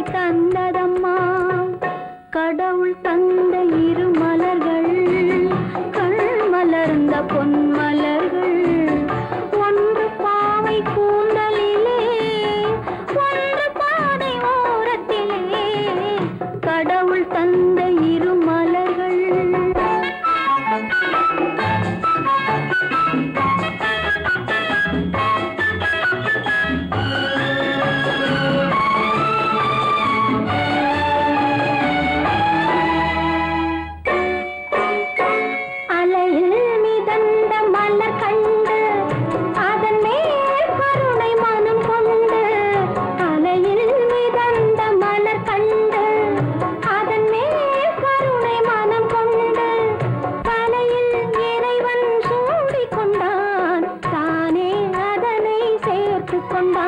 தந்ததம்மா கடவுள் தந்த இரு மலர்கள் கண் மலர்ந்த பொன் மலர்கள் ஒன்று பாவை கூந்தலிலே ஒன்று பாதை ஓரத்திலே கடவுள் தந்த இரு மலர்கள் அலையில் மிதந்த மலர் கண்டு அதன் மேல் கருணை மனம் கொண்டு அலையில் மிதந்த மலர் கண்டு அதன் மேல் கருணை மனம் கொண்டு தலையில் இறைவன் சூடிக் கொண்டான் தானே அதனை சேர்த்து கொண்டான்